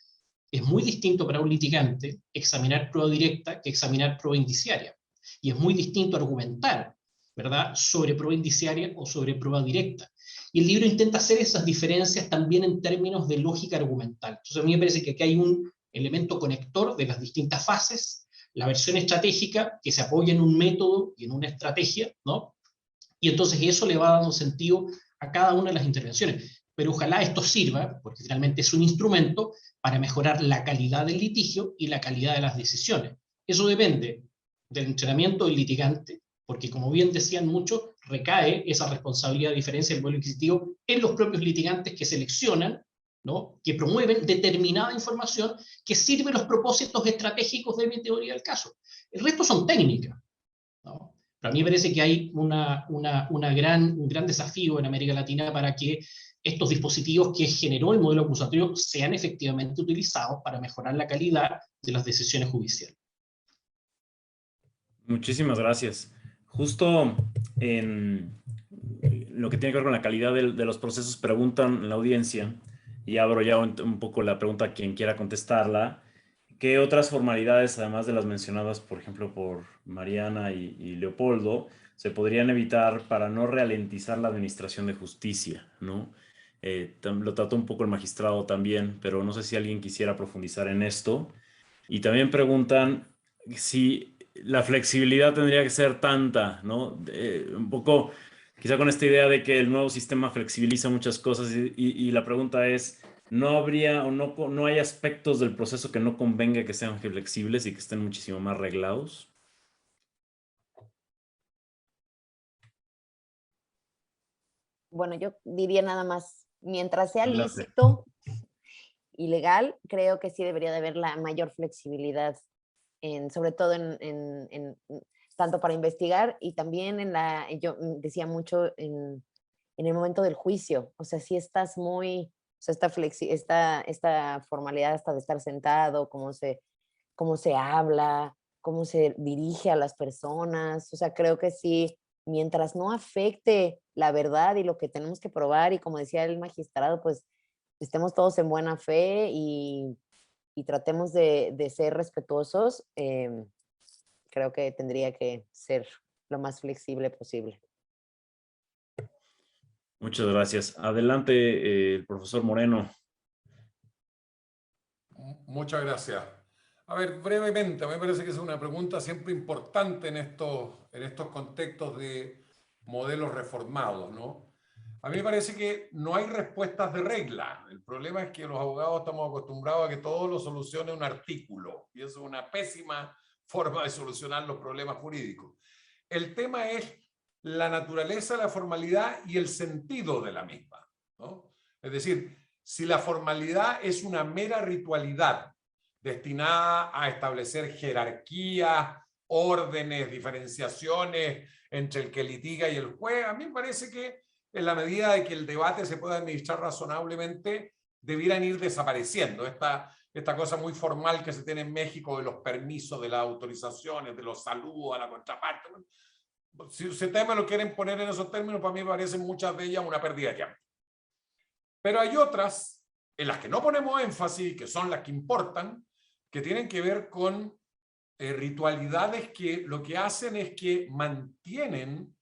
es muy distinto para un litigante examinar prueba directa que examinar prueba indiciaria. Y es muy distinto argumentar, ¿verdad?, sobre prueba indiciaria o sobre prueba directa. Y el libro intenta hacer esas diferencias también en términos de lógica argumental. Entonces a mí me parece que aquí hay un elemento conector de las distintas fases, la versión estratégica que se apoya en un método y en una estrategia, ¿no? Y entonces eso le va dando sentido a cada una de las intervenciones. Pero ojalá esto sirva, porque finalmente es un instrumento para mejorar la calidad del litigio y la calidad de las decisiones. Eso depende del entrenamiento del litigante, porque como bien decían muchos, recae esa responsabilidad de diferencia del modelo inquisitivo en los propios litigantes que seleccionan, ¿no?, que promueven determinada información que sirve a los propósitos estratégicos de mi teoría del caso. El resto son técnicas, ¿no? Pero a mí me parece que hay un gran desafío en América Latina para que estos dispositivos que generó el modelo acusatorio sean efectivamente utilizados para mejorar la calidad de las decisiones judiciales. Muchísimas gracias. Justo en lo que tiene que ver con la calidad de los procesos, preguntan en la audiencia, y abro ya un poco la pregunta a quien quiera contestarla, ¿qué otras formalidades, además de las mencionadas, por ejemplo, por Mariana y Leopoldo, se podrían evitar para no ralentizar la administración de justicia, ¿no? Lo trató un poco el magistrado también, pero no sé si alguien quisiera profundizar en esto. Y también preguntan si la flexibilidad tendría que ser tanta, ¿no? Un poco, quizá con esta idea de que el nuevo sistema flexibiliza muchas cosas y la pregunta es, ¿no habría o no hay aspectos del proceso que no convenga que sean flexibles y que estén muchísimo más reglados? Bueno, yo diría nada más, mientras sea Adelante. lícito y legal, creo que sí debería de haber la mayor flexibilidad, sobre todo tanto para investigar y también yo decía mucho en el momento del juicio. O sea, si estás muy, o sea, esta formalidad hasta de estar sentado, cómo se habla, cómo se dirige a las personas. O sea, creo que sí, mientras no afecte la verdad y lo que tenemos que probar, y como decía el magistrado, pues estemos todos en buena fe y tratemos de ser respetuosos, creo que tendría que ser lo más flexible posible. Muchas gracias. Adelante, el profesor Moreno. Muchas gracias. A ver, brevemente, me parece que es una pregunta siempre importante en estos contextos de modelos reformados, ¿no? A mí me parece que no hay respuestas de regla. El problema es que los abogados estamos acostumbrados a que todo lo solucione un artículo, y eso es una pésima forma de solucionar los problemas jurídicos. El tema es la naturaleza de la formalidad y el sentido de la misma, ¿no? Es decir, si la formalidad es una mera ritualidad destinada a establecer jerarquías, órdenes, diferenciaciones entre el que litiga y el juez, a mí me parece que en la medida de que el debate se pueda administrar razonablemente, debieran ir desapareciendo. Esta cosa muy formal que se tiene en México de los permisos, de las autorizaciones, de los saludos a la contraparte. Si ustedes me lo quieren poner en esos términos, para mí me parecen muchas de ellas una pérdida de tiempo. Pero hay otras en las que no ponemos énfasis, que son las que importan, que tienen que ver con ritualidades que lo que hacen es que mantienen,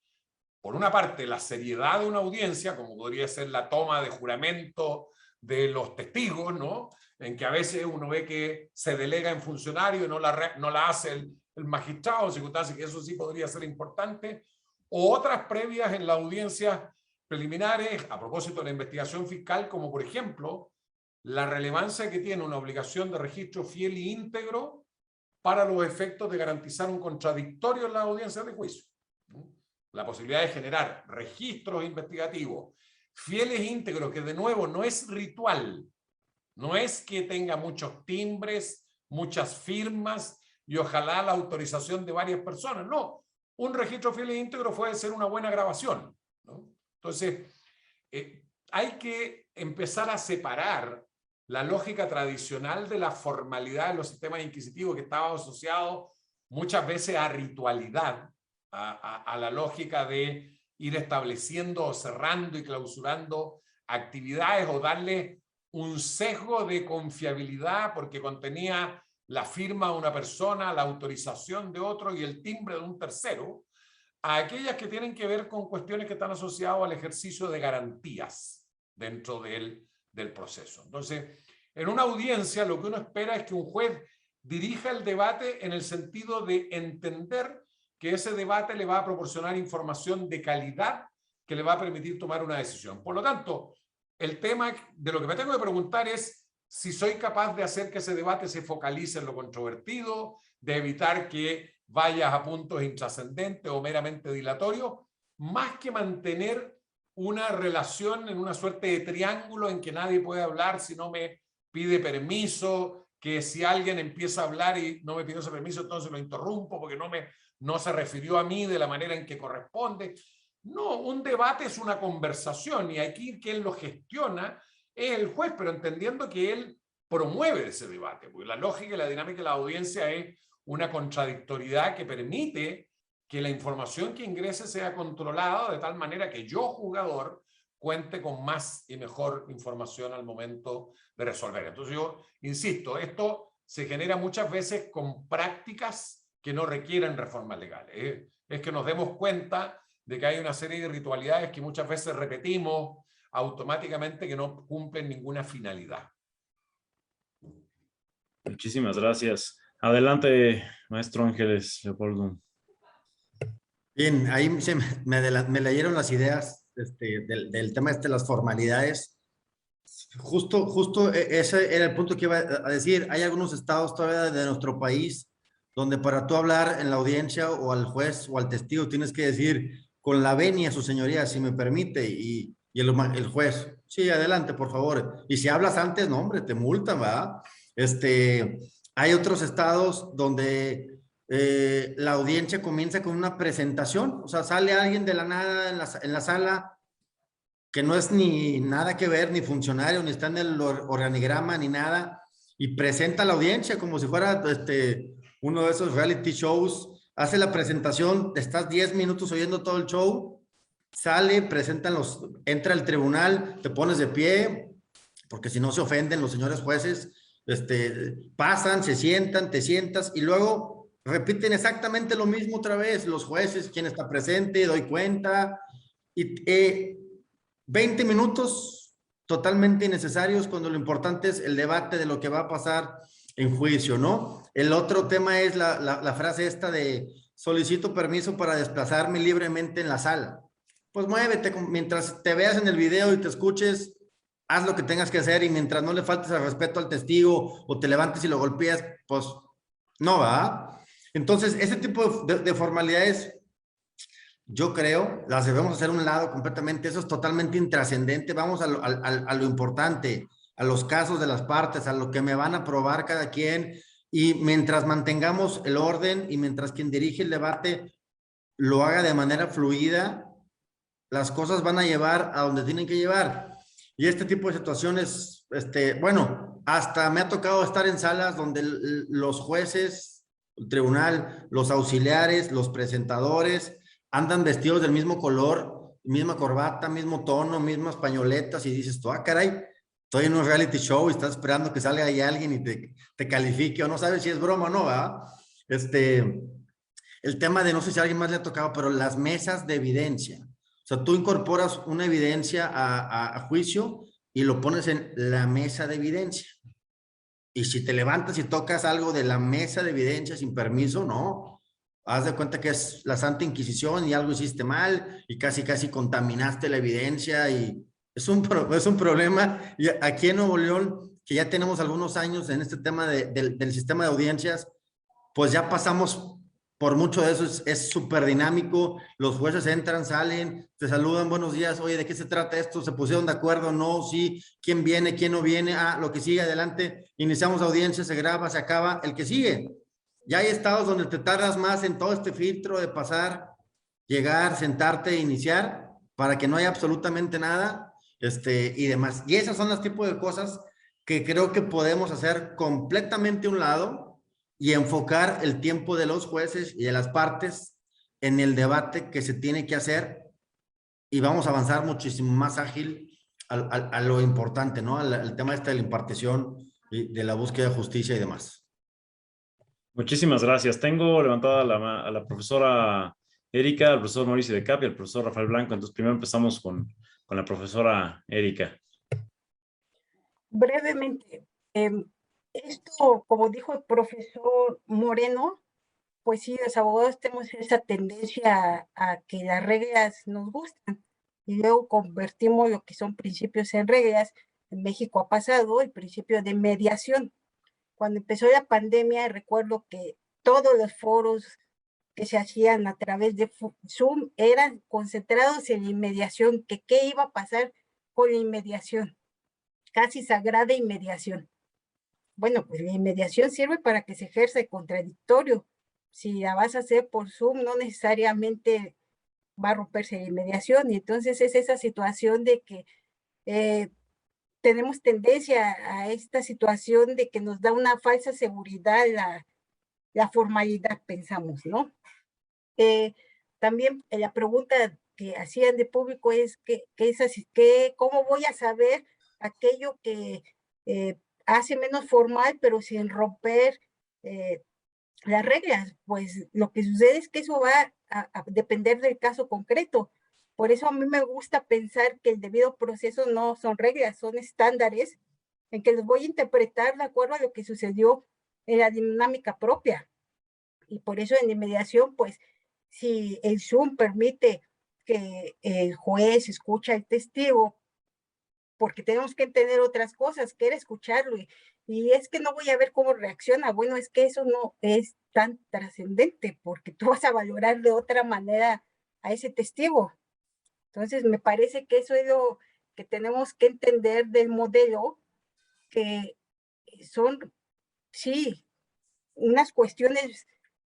por una parte, la seriedad de una audiencia, como podría ser la toma de juramento de los testigos, ¿no? En que a veces uno ve que se delega en funcionario y no la hace el magistrado, en circunstancias que eso sí podría ser importante, o otras previas en la audiencia preliminares, a propósito de la investigación fiscal, como por ejemplo, la relevancia que tiene una obligación de registro fiel e íntegro para los efectos de garantizar un contradictorio en las audiencias de juicio. La posibilidad de generar registros investigativos fieles e íntegros, que de nuevo no es ritual, no es que tenga muchos timbres, muchas firmas y ojalá la autorización de varias personas, no. Un registro fiel e íntegro puede ser una buena grabación, ¿no? Entonces, hay que empezar a separar la lógica tradicional de la formalidad de los sistemas inquisitivos, que estaba asociado muchas veces a ritualidad, a la lógica de ir estableciendo o cerrando y clausurando actividades o darle un sesgo de confiabilidad porque contenía la firma de una persona, la autorización de otro y el timbre de un tercero, a aquellas que tienen que ver con cuestiones que están asociadas al ejercicio de garantías dentro del proceso. Entonces, en una audiencia lo que uno espera es que un juez dirija el debate en el sentido de entender que ese debate le va a proporcionar información de calidad que le va a permitir tomar una decisión. Por lo tanto, el tema de lo que me tengo que preguntar es si soy capaz de hacer que ese debate se focalice en lo controvertido, de evitar que vayas a puntos intrascendentes o meramente dilatorios, más que mantener una relación en una suerte de triángulo en que nadie puede hablar si no me pide permiso, que si alguien empieza a hablar y no me pidió ese permiso, entonces lo interrumpo porque no no se refirió a mí de la manera en que corresponde. No, un debate es una conversación y aquí quien lo gestiona es el juez, pero entendiendo que él promueve ese debate, porque la lógica y la dinámica de la audiencia es una contradictoriedad que permite que la información que ingrese sea controlada de tal manera que yo, jugador, cuente con más y mejor información al momento de resolver. Entonces yo insisto, esto se genera muchas veces con prácticas que no requieren reformas legales. Es que nos demos cuenta de que hay una serie de ritualidades que muchas veces repetimos automáticamente que no cumplen ninguna finalidad. Muchísimas gracias. Adelante, maestro Ángeles Leopoldo. Bien, ahí me leyeron las ideas del tema las formalidades. Justo ese era el punto que iba a decir. Hay algunos estados todavía de nuestro país donde para tú hablar en la audiencia o al juez o al testigo tienes que decir con la venia, su señoría, si me permite, y el juez, sí, adelante, por favor. Y si hablas antes, no, hombre, te multan, ¿verdad? Hay otros estados donde la audiencia comienza con una presentación, o sea, sale alguien de la nada en la sala que no es ni nada que ver, ni funcionario, ni está en el organigrama, ni nada, y presenta a la audiencia como si fuera uno de esos reality shows, hace la presentación, estás 10 minutos oyendo todo el show, sale, entra al tribunal, te pones de pie, porque si no se ofenden los señores jueces, pasan, se sientan, te sientas, y luego repiten exactamente lo mismo otra vez, los jueces, quién está presente, doy cuenta, y 20 minutos totalmente innecesarios cuando lo importante es el debate de lo que va a pasar en juicio, ¿no? El otro tema es la frase esta de solicito permiso para desplazarme libremente en la sala. Pues muévete, mientras te veas en el video y te escuches, haz lo que tengas que hacer y mientras no le faltes el respeto al testigo o te levantes y lo golpeas, pues no va. Entonces, ese tipo de formalidades, yo creo, las debemos hacer a un lado completamente. Eso es totalmente intrascendente. Vamos a lo importante, a los casos de las partes, a lo que me van a probar cada quien. Y mientras mantengamos el orden y mientras quien dirige el debate lo haga de manera fluida, las cosas van a llevar a donde tienen que llevar. Y este tipo de situaciones, bueno, hasta me ha tocado estar en salas donde los jueces, el tribunal, los auxiliares, los presentadores, andan vestidos del mismo color, misma corbata, mismo tono, mismas pañoletas, y dices tú, caray, estoy en un reality show y estás esperando que salga ahí alguien y te califique, o no sabes si es broma o no, ¿verdad? El tema de, no sé si a alguien más le ha tocado, pero las mesas de evidencia. O sea, tú incorporas una evidencia a juicio y lo pones en la mesa de evidencia. Y si te levantas y tocas algo de la mesa de evidencia sin permiso, no. Haz de cuenta que es la Santa Inquisición y algo hiciste mal y casi contaminaste la evidencia y es un problema. Y aquí en Nuevo León, que ya tenemos algunos años en este tema del sistema de audiencias, pues ya pasamos por mucho de eso, es súper dinámico, los jueces entran, salen, te saludan, buenos días, oye, ¿de qué se trata esto? ¿Se pusieron de acuerdo? No, sí, ¿quién viene? ¿Quién no viene? Lo que sigue, adelante, iniciamos audiencia, se graba, se acaba, el que sigue. Ya hay estados donde te tardas más en todo este filtro de pasar, llegar, sentarte e iniciar, para que no haya absolutamente nada, y demás. Y esas son las tipos de cosas que creo que podemos hacer completamente a un lado, y enfocar el tiempo de los jueces y de las partes en el debate que se tiene que hacer y vamos a avanzar muchísimo más ágil a lo importante, ¿no? Al tema de la impartición y de la búsqueda de justicia y demás. Muchísimas gracias. Tengo levantada a la profesora Erika, al profesor Mauricio de Cap y al profesor Rafael Blanco. Entonces primero empezamos con la profesora Erika. Brevemente, esto, como dijo el profesor Moreno, pues sí, los abogados tenemos esa tendencia a que las reglas nos gustan y luego convertimos lo que son principios en reglas. En México ha pasado el principio de mediación. Cuando empezó la pandemia, recuerdo que todos los foros que se hacían a través de Zoom eran concentrados en la inmediación, que qué iba a pasar con la inmediación, casi sagrada inmediación. Bueno, pues la inmediación sirve para que se ejerza el contradictorio. si la vas a hacer por Zoom, no necesariamente va a romperse la mediación. Y entonces es esa situación de que tenemos tendencia a esta situación de que nos da una falsa seguridad la formalidad, pensamos, ¿no? También la pregunta que hacían de público es ¿cómo voy a saber aquello que hace menos formal, pero sin romper las reglas? Pues lo que sucede es que eso va a depender del caso concreto. Por eso a mí me gusta pensar que el debido proceso no son reglas, son estándares en que los voy a interpretar de acuerdo a lo que sucedió en la dinámica propia. Y por eso en inmediación, pues, si el Zoom permite que el juez escucha al testigo, porque tenemos que entender otras cosas, quiere escucharlo, y es que no voy a ver cómo reacciona. Bueno, es que eso no es tan trascendente, porque tú vas a valorar de otra manera a ese testigo. Entonces, me parece que eso es lo que tenemos que entender del modelo, que son, sí, unas cuestiones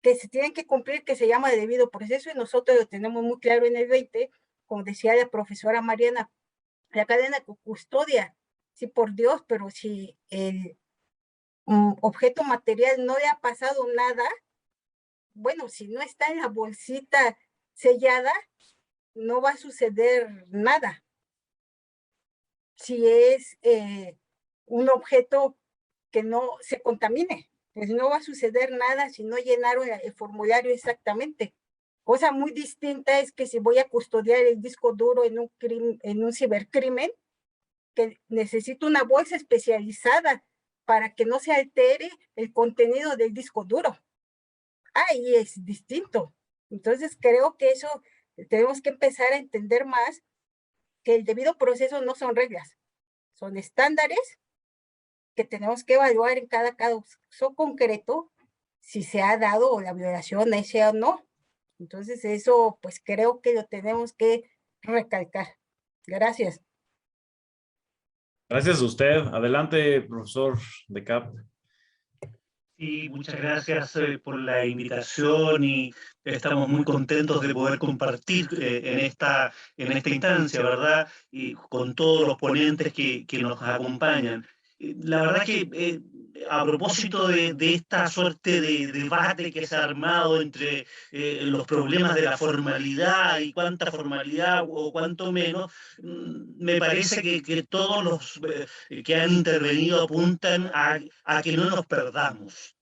que se tienen que cumplir, que se llama debido proceso, y nosotros lo tenemos muy claro en el 20, como decía la profesora Mariana, la cadena custodia, sí, por Dios, pero si el objeto material no le ha pasado nada, bueno, si no está en la bolsita sellada, no va a suceder nada. Si es un objeto que no se contamine, pues no va a suceder nada si no llenaron el formulario exactamente. Cosa muy distinta es que si voy a custodiar el disco duro en un cibercrimen, que necesito una bolsa especializada para que no se altere el contenido del disco duro. Ahí es distinto. Entonces creo que eso tenemos que empezar a entender más, que el debido proceso no son reglas, son estándares que tenemos que evaluar en cada caso concreto si se ha dado la violación a ese o no. Entonces eso pues creo que lo tenemos que recalcar. Gracias. Gracias a usted. Adelante, profesor de CAP. Sí, muchas gracias por la invitación y estamos muy contentos de poder compartir en esta instancia, ¿verdad? Y con todos los ponentes que nos acompañan. La verdad que a propósito de esta suerte de debate que se ha armado entre los problemas de la formalidad y cuánta formalidad o cuánto menos, me parece que todos los que han intervenido apuntan a que no nos perdamos,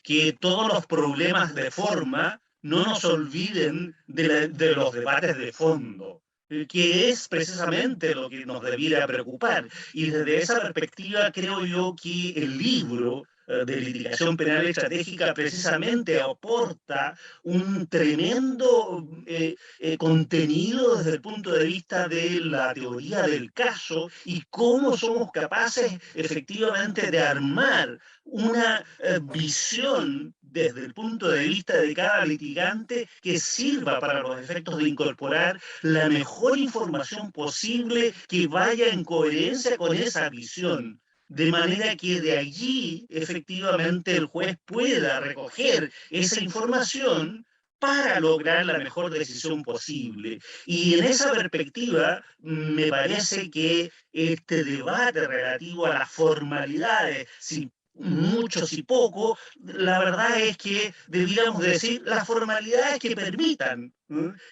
que todos los problemas de forma no nos olviden de los debates de fondo, que es precisamente lo que nos debiera preocupar. Y desde esa perspectiva creo yo que el libro de litigación penal estratégica precisamente aporta un tremendo contenido desde el punto de vista de la teoría del caso y cómo somos capaces efectivamente de armar una visión desde el punto de vista de cada litigante que sirva para los efectos de incorporar la mejor información posible que vaya en coherencia con esa visión. De manera que de allí efectivamente el juez pueda recoger esa información para lograr la mejor decisión posible. Y en esa perspectiva, me parece que este debate relativo a las formalidades, si muchos y pocos, la verdad es que debiéramos decir las formalidades que permitan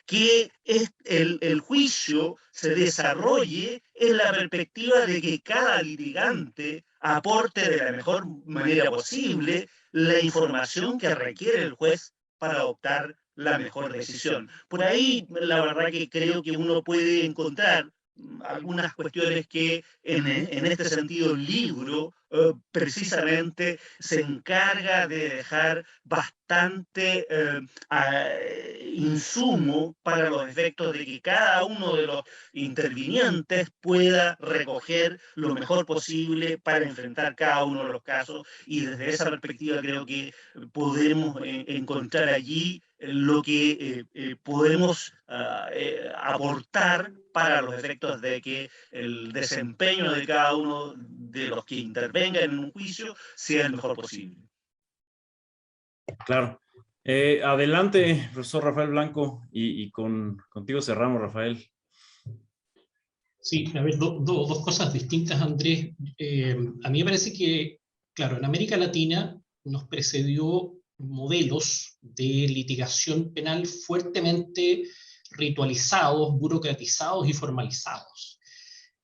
que el juicio se desarrolle en la perspectiva de que cada litigante aporte de la mejor manera posible la información que requiere el juez para adoptar la mejor decisión. Por ahí, la verdad que creo que uno puede encontrar algunas cuestiones que en este sentido el libro precisamente se encarga de dejar bastante insumo para los efectos de que cada uno de los intervinientes pueda recoger lo mejor posible para enfrentar cada uno de los casos, y desde esa perspectiva creo que podemos encontrar allí lo que podemos aportar para los efectos de que el desempeño de cada uno de los que intervengan en un juicio sea el mejor posible. Claro. Adelante, profesor Rafael Blanco, y contigo cerramos, Rafael. Sí, a ver, dos cosas distintas, Andrés. A mí me parece que, claro, en América Latina nos precedió modelos de litigación penal fuertemente ritualizados, burocratizados y formalizados.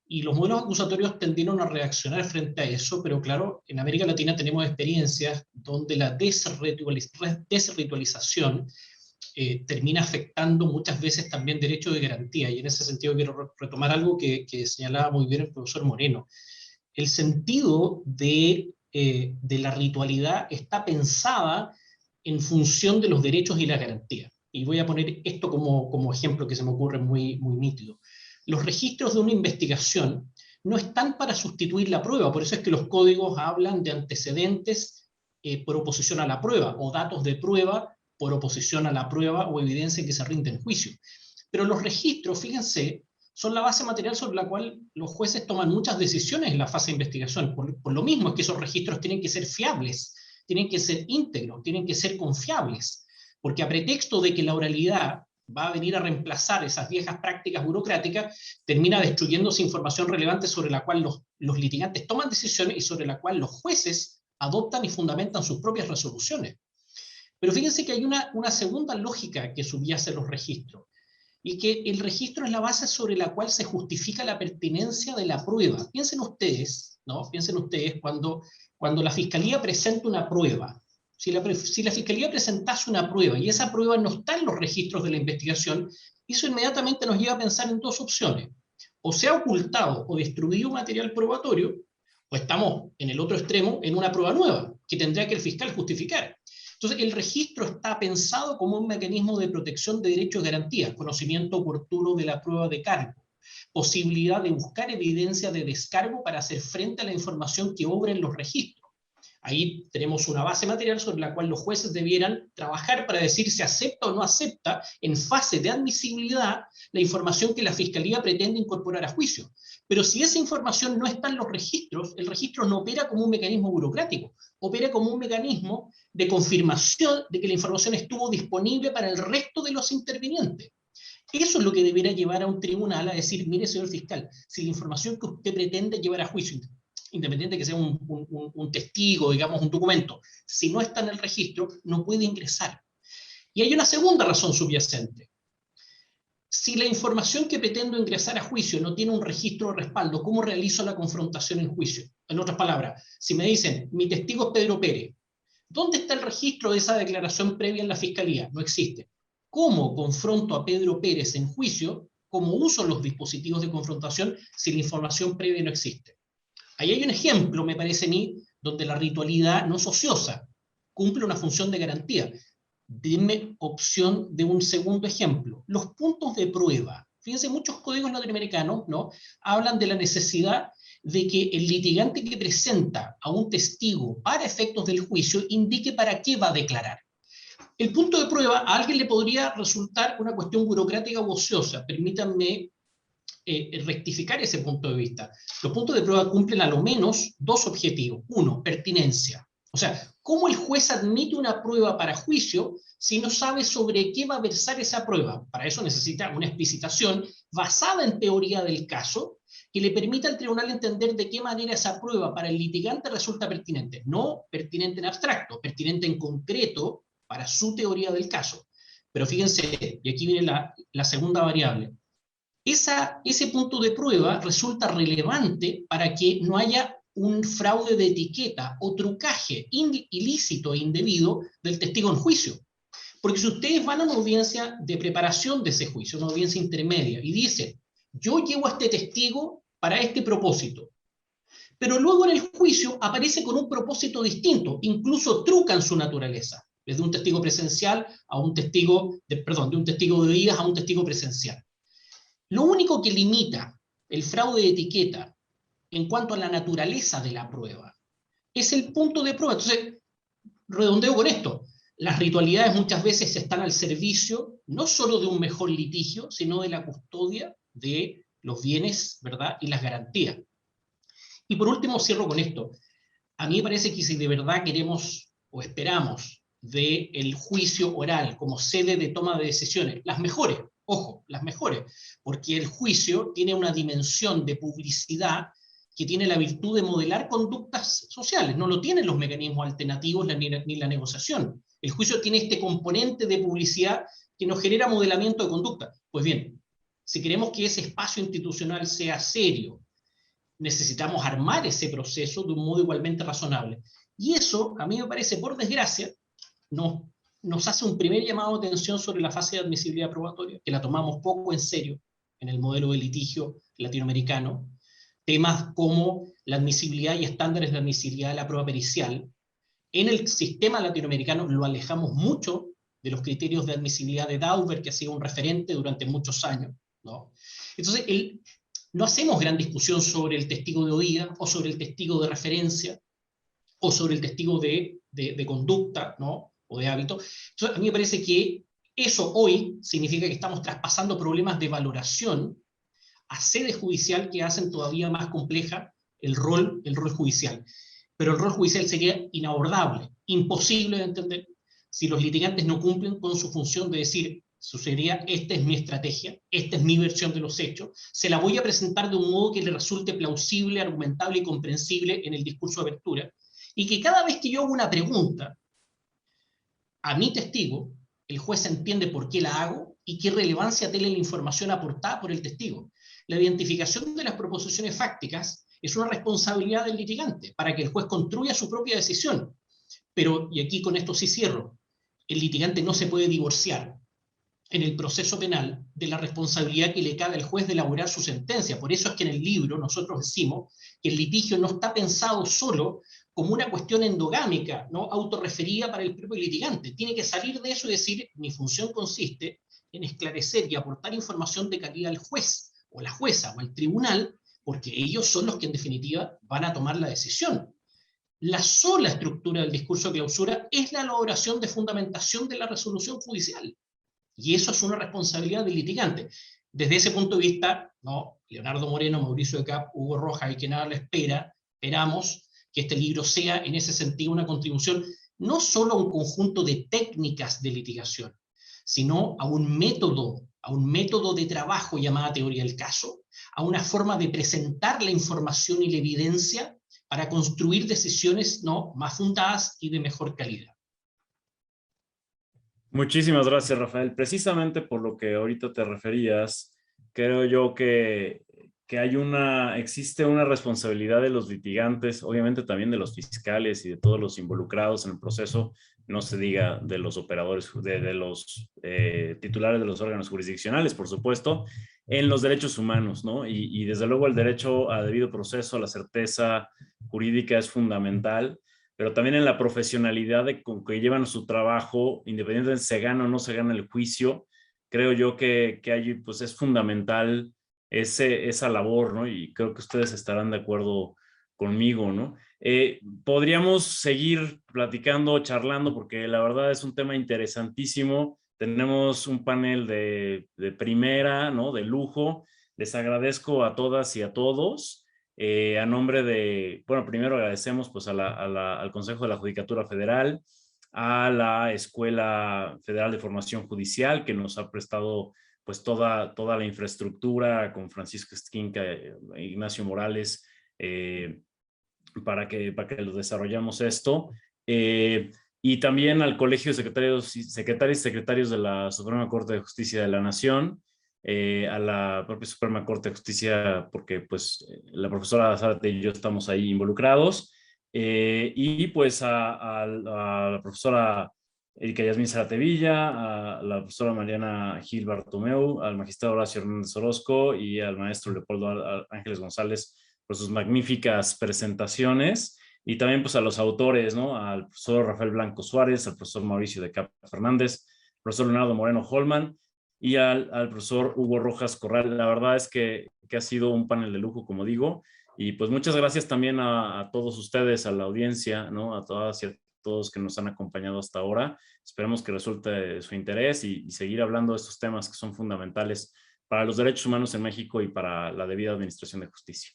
Y los modelos acusatorios tendieron a reaccionar frente a eso, pero claro, en América Latina tenemos experiencias donde la desritualización termina afectando muchas veces también derechos de garantía, y en ese sentido quiero retomar algo que señalaba muy bien el profesor Moreno. El sentido de la ritualidad está pensada en función de los derechos y la garantía. Y voy a poner esto como ejemplo que se me ocurre muy nítido. Los registros de una investigación no están para sustituir la prueba, por eso es que los códigos hablan de antecedentes por oposición a la prueba, o datos de prueba por oposición a la prueba o evidencia que se rinde en juicio. Pero los registros, fíjense, son la base material sobre la cual los jueces toman muchas decisiones en la fase de investigación. Por lo mismo es que esos registros tienen que ser fiables, tienen que ser íntegros, tienen que ser confiables, porque a pretexto de que la oralidad va a venir a reemplazar esas viejas prácticas burocráticas, termina destruyéndose información relevante sobre la cual los litigantes toman decisiones y sobre la cual los jueces adoptan y fundamentan sus propias resoluciones. Pero fíjense que hay una segunda lógica que subyace a los registros, y que el registro es la base sobre la cual se justifica la pertinencia de la prueba. Piensen ustedes, ¿no? Piensen ustedes cuando la Fiscalía presenta una prueba. Si la Fiscalía presentase una prueba y esa prueba no está en los registros de la investigación, eso inmediatamente nos lleva a pensar en dos opciones. O se ha ocultado o destruido material probatorio, o estamos en el otro extremo en una prueba nueva, que tendría que el fiscal justificar. Entonces, el registro está pensado como un mecanismo de protección de derechos y garantías, conocimiento oportuno de la prueba de cargo, posibilidad de buscar evidencia de descargo para hacer frente a la información que obra en los registros. Ahí tenemos una base material sobre la cual los jueces debieran trabajar para decir si acepta o no acepta, en fase de admisibilidad, la información que la Fiscalía pretende incorporar a juicio. Pero si esa información no está en los registros, el registro no opera como un mecanismo burocrático, opera como un mecanismo de confirmación de que la información estuvo disponible para el resto de los intervinientes. Eso es lo que debería llevar a un tribunal a decir, mire, señor fiscal, si la información que usted pretende llevar a juicio, independiente de que sea un testigo, digamos, un documento, si no está en el registro, no puede ingresar. Y hay una segunda razón subyacente. Si la información que pretendo ingresar a juicio no tiene un registro de respaldo, ¿cómo realizo la confrontación en juicio? En otras palabras, si me dicen, mi testigo es Pedro Pérez, ¿dónde está el registro de esa declaración previa en la Fiscalía? No existe. ¿Cómo confronto a Pedro Pérez en juicio? ¿Cómo uso los dispositivos de confrontación si la información previa no existe? Ahí hay un ejemplo, me parece a mí, donde la ritualidad no es ociosa, cumple una función de garantía. Dime opción de un segundo ejemplo. Los puntos de prueba. Fíjense, muchos códigos latinoamericanos, ¿no?, hablan de la necesidad de que el litigante que presenta a un testigo para efectos del juicio indique para qué va a declarar. El punto de prueba a alguien le podría resultar una cuestión burocrática u ociosa. Permítanme rectificar ese punto de vista. Los puntos de prueba cumplen a lo menos dos objetivos. Uno, pertinencia. O sea, ¿cómo el juez admite una prueba para juicio si no sabe sobre qué va a versar esa prueba? Para eso necesita una explicitación basada en teoría del caso que le permita al tribunal entender de qué manera esa prueba para el litigante resulta pertinente. No pertinente en abstracto, pertinente en concreto para su teoría del caso. Pero fíjense, y aquí viene la segunda variable. Ese punto de prueba resulta relevante para que no haya un fraude de etiqueta o trucaje ilícito e indebido del testigo en juicio. Porque si ustedes van a una audiencia de preparación de ese juicio, una audiencia intermedia, y dicen, yo llevo a este testigo para este propósito, pero luego en el juicio aparece con un propósito distinto, incluso trucan su naturaleza, desde un testigo presencial a un testigo, de un testigo de oídas a un testigo presencial. Lo único que limita el fraude de etiqueta en cuanto a la naturaleza de la prueba es el punto de prueba. Entonces, redondeo con esto. Las ritualidades muchas veces están al servicio no solo de un mejor litigio, sino de la custodia de los bienes, ¿verdad?, y las garantías. Y por último, cierro con esto. A mí me parece que si de verdad queremos o esperamos del juicio oral como sede de toma de decisiones. Las mejores, ojo, las mejores, porque el juicio tiene una dimensión de publicidad que tiene la virtud de modelar conductas sociales, no lo tienen los mecanismos alternativos ni la negociación. El juicio tiene este componente de publicidad que nos genera modelamiento de conducta. Pues bien, si queremos que ese espacio institucional sea serio, necesitamos armar ese proceso de un modo igualmente razonable. Y eso, a mí me parece, por desgracia, nos hace un primer llamado de atención sobre la fase de admisibilidad probatoria, que la tomamos poco en serio en el modelo de litigio latinoamericano. Temas como la admisibilidad y estándares de admisibilidad de la prueba pericial. En el sistema latinoamericano lo alejamos mucho de los criterios de admisibilidad de Dauber, que ha sido un referente durante muchos años, ¿no? Entonces, no hacemos gran discusión sobre el testigo de oída, o sobre el testigo de referencia, o sobre el testigo de conducta, ¿no? O de hábito. Entonces, a mí me parece que eso hoy significa que estamos traspasando problemas de valoración a sede judicial que hacen todavía más compleja el rol judicial. Pero el rol judicial sería inabordable, imposible de entender, si los litigantes no cumplen con su función de decir, sucedería, esta es mi estrategia, esta es mi versión de los hechos, se la voy a presentar de un modo que le resulte plausible, argumentable y comprensible en el discurso de apertura, y que cada vez que yo hago una pregunta a mi testigo, el juez entiende por qué la hago y qué relevancia tiene la información aportada por el testigo. La identificación de las proposiciones fácticas es una responsabilidad del litigante para que el juez construya su propia decisión. Pero, y aquí con esto sí cierro, el litigante no se puede divorciar en el proceso penal de la responsabilidad que le cabe al juez de elaborar su sentencia. Por eso es que en el libro nosotros decimos que el litigio no está pensado solo como una cuestión endogámica, ¿no? Autorreferida para el propio litigante. Tiene que salir de eso y decir, mi función consiste en esclarecer y aportar información de calidad al juez, o la jueza, o al tribunal, porque ellos son los que en definitiva van a tomar la decisión. La sola estructura del discurso de clausura es la elaboración de fundamentación de la resolución judicial. Y eso es una responsabilidad del litigante. Desde ese punto de vista, ¿no? Leonardo Moreno, Mauricio de Cap, Hugo Rojas y quien nada le esperamos que este libro sea en ese sentido una contribución no solo a un conjunto de técnicas de litigación, sino a un método de trabajo llamada teoría del caso, a una forma de presentar la información y la evidencia para construir decisiones, ¿no?, más fundadas y de mejor calidad. Muchísimas gracias, Rafael. Precisamente por lo que ahorita te referías, creo yo que existe una responsabilidad de los litigantes, obviamente también de los fiscales y de todos los involucrados en el proceso, no se diga de los operadores, de los titulares de los órganos jurisdiccionales, por supuesto, en los derechos humanos, ¿no? Y desde luego el derecho a debido proceso, a la certeza jurídica es fundamental, pero también en la profesionalidad con que llevan su trabajo, independientemente se gana o no se gana el juicio, creo yo que allí pues es fundamental esa labor, ¿no? Y creo que ustedes estarán de acuerdo conmigo, ¿no? Podríamos seguir platicando, charlando, porque la verdad es un tema interesantísimo. Tenemos un panel de primera, ¿no? De lujo. Les agradezco a todas y a todos. A nombre de, bueno, primero agradecemos pues al Consejo de la Judicatura Federal, a la Escuela Federal de Formación Judicial, que nos ha prestado pues toda la infraestructura con Francisco Esquinca, Ignacio Morales, para que lo desarrollemos esto. Y también al Colegio de Secretarios de la Suprema Corte de Justicia de la Nación, a la propia Suprema Corte de Justicia, porque pues la profesora Zárate y yo estamos ahí involucrados, y pues a la profesora Erika Yasmín Zaratevilla, a la profesora Mariana Gil Bartomeu, al magistrado Horacio Hernández Orozco y al maestro Leopoldo Ángeles González por sus magníficas presentaciones, y también pues a los autores, ¿no? Al profesor Rafael Blanco Suárez, al profesor Mauricio de Cap Fernández, al profesor Leonardo Moreno Holman y al profesor Hugo Rojas Corral. La verdad es que ha sido un panel de lujo, como digo, y pues muchas gracias también a todos ustedes, a la audiencia, ¿no? A todas y a todos que nos han acompañado hasta ahora. Esperemos que resulte de su interés y seguir hablando de estos temas que son fundamentales para los derechos humanos en México y para la debida administración de justicia.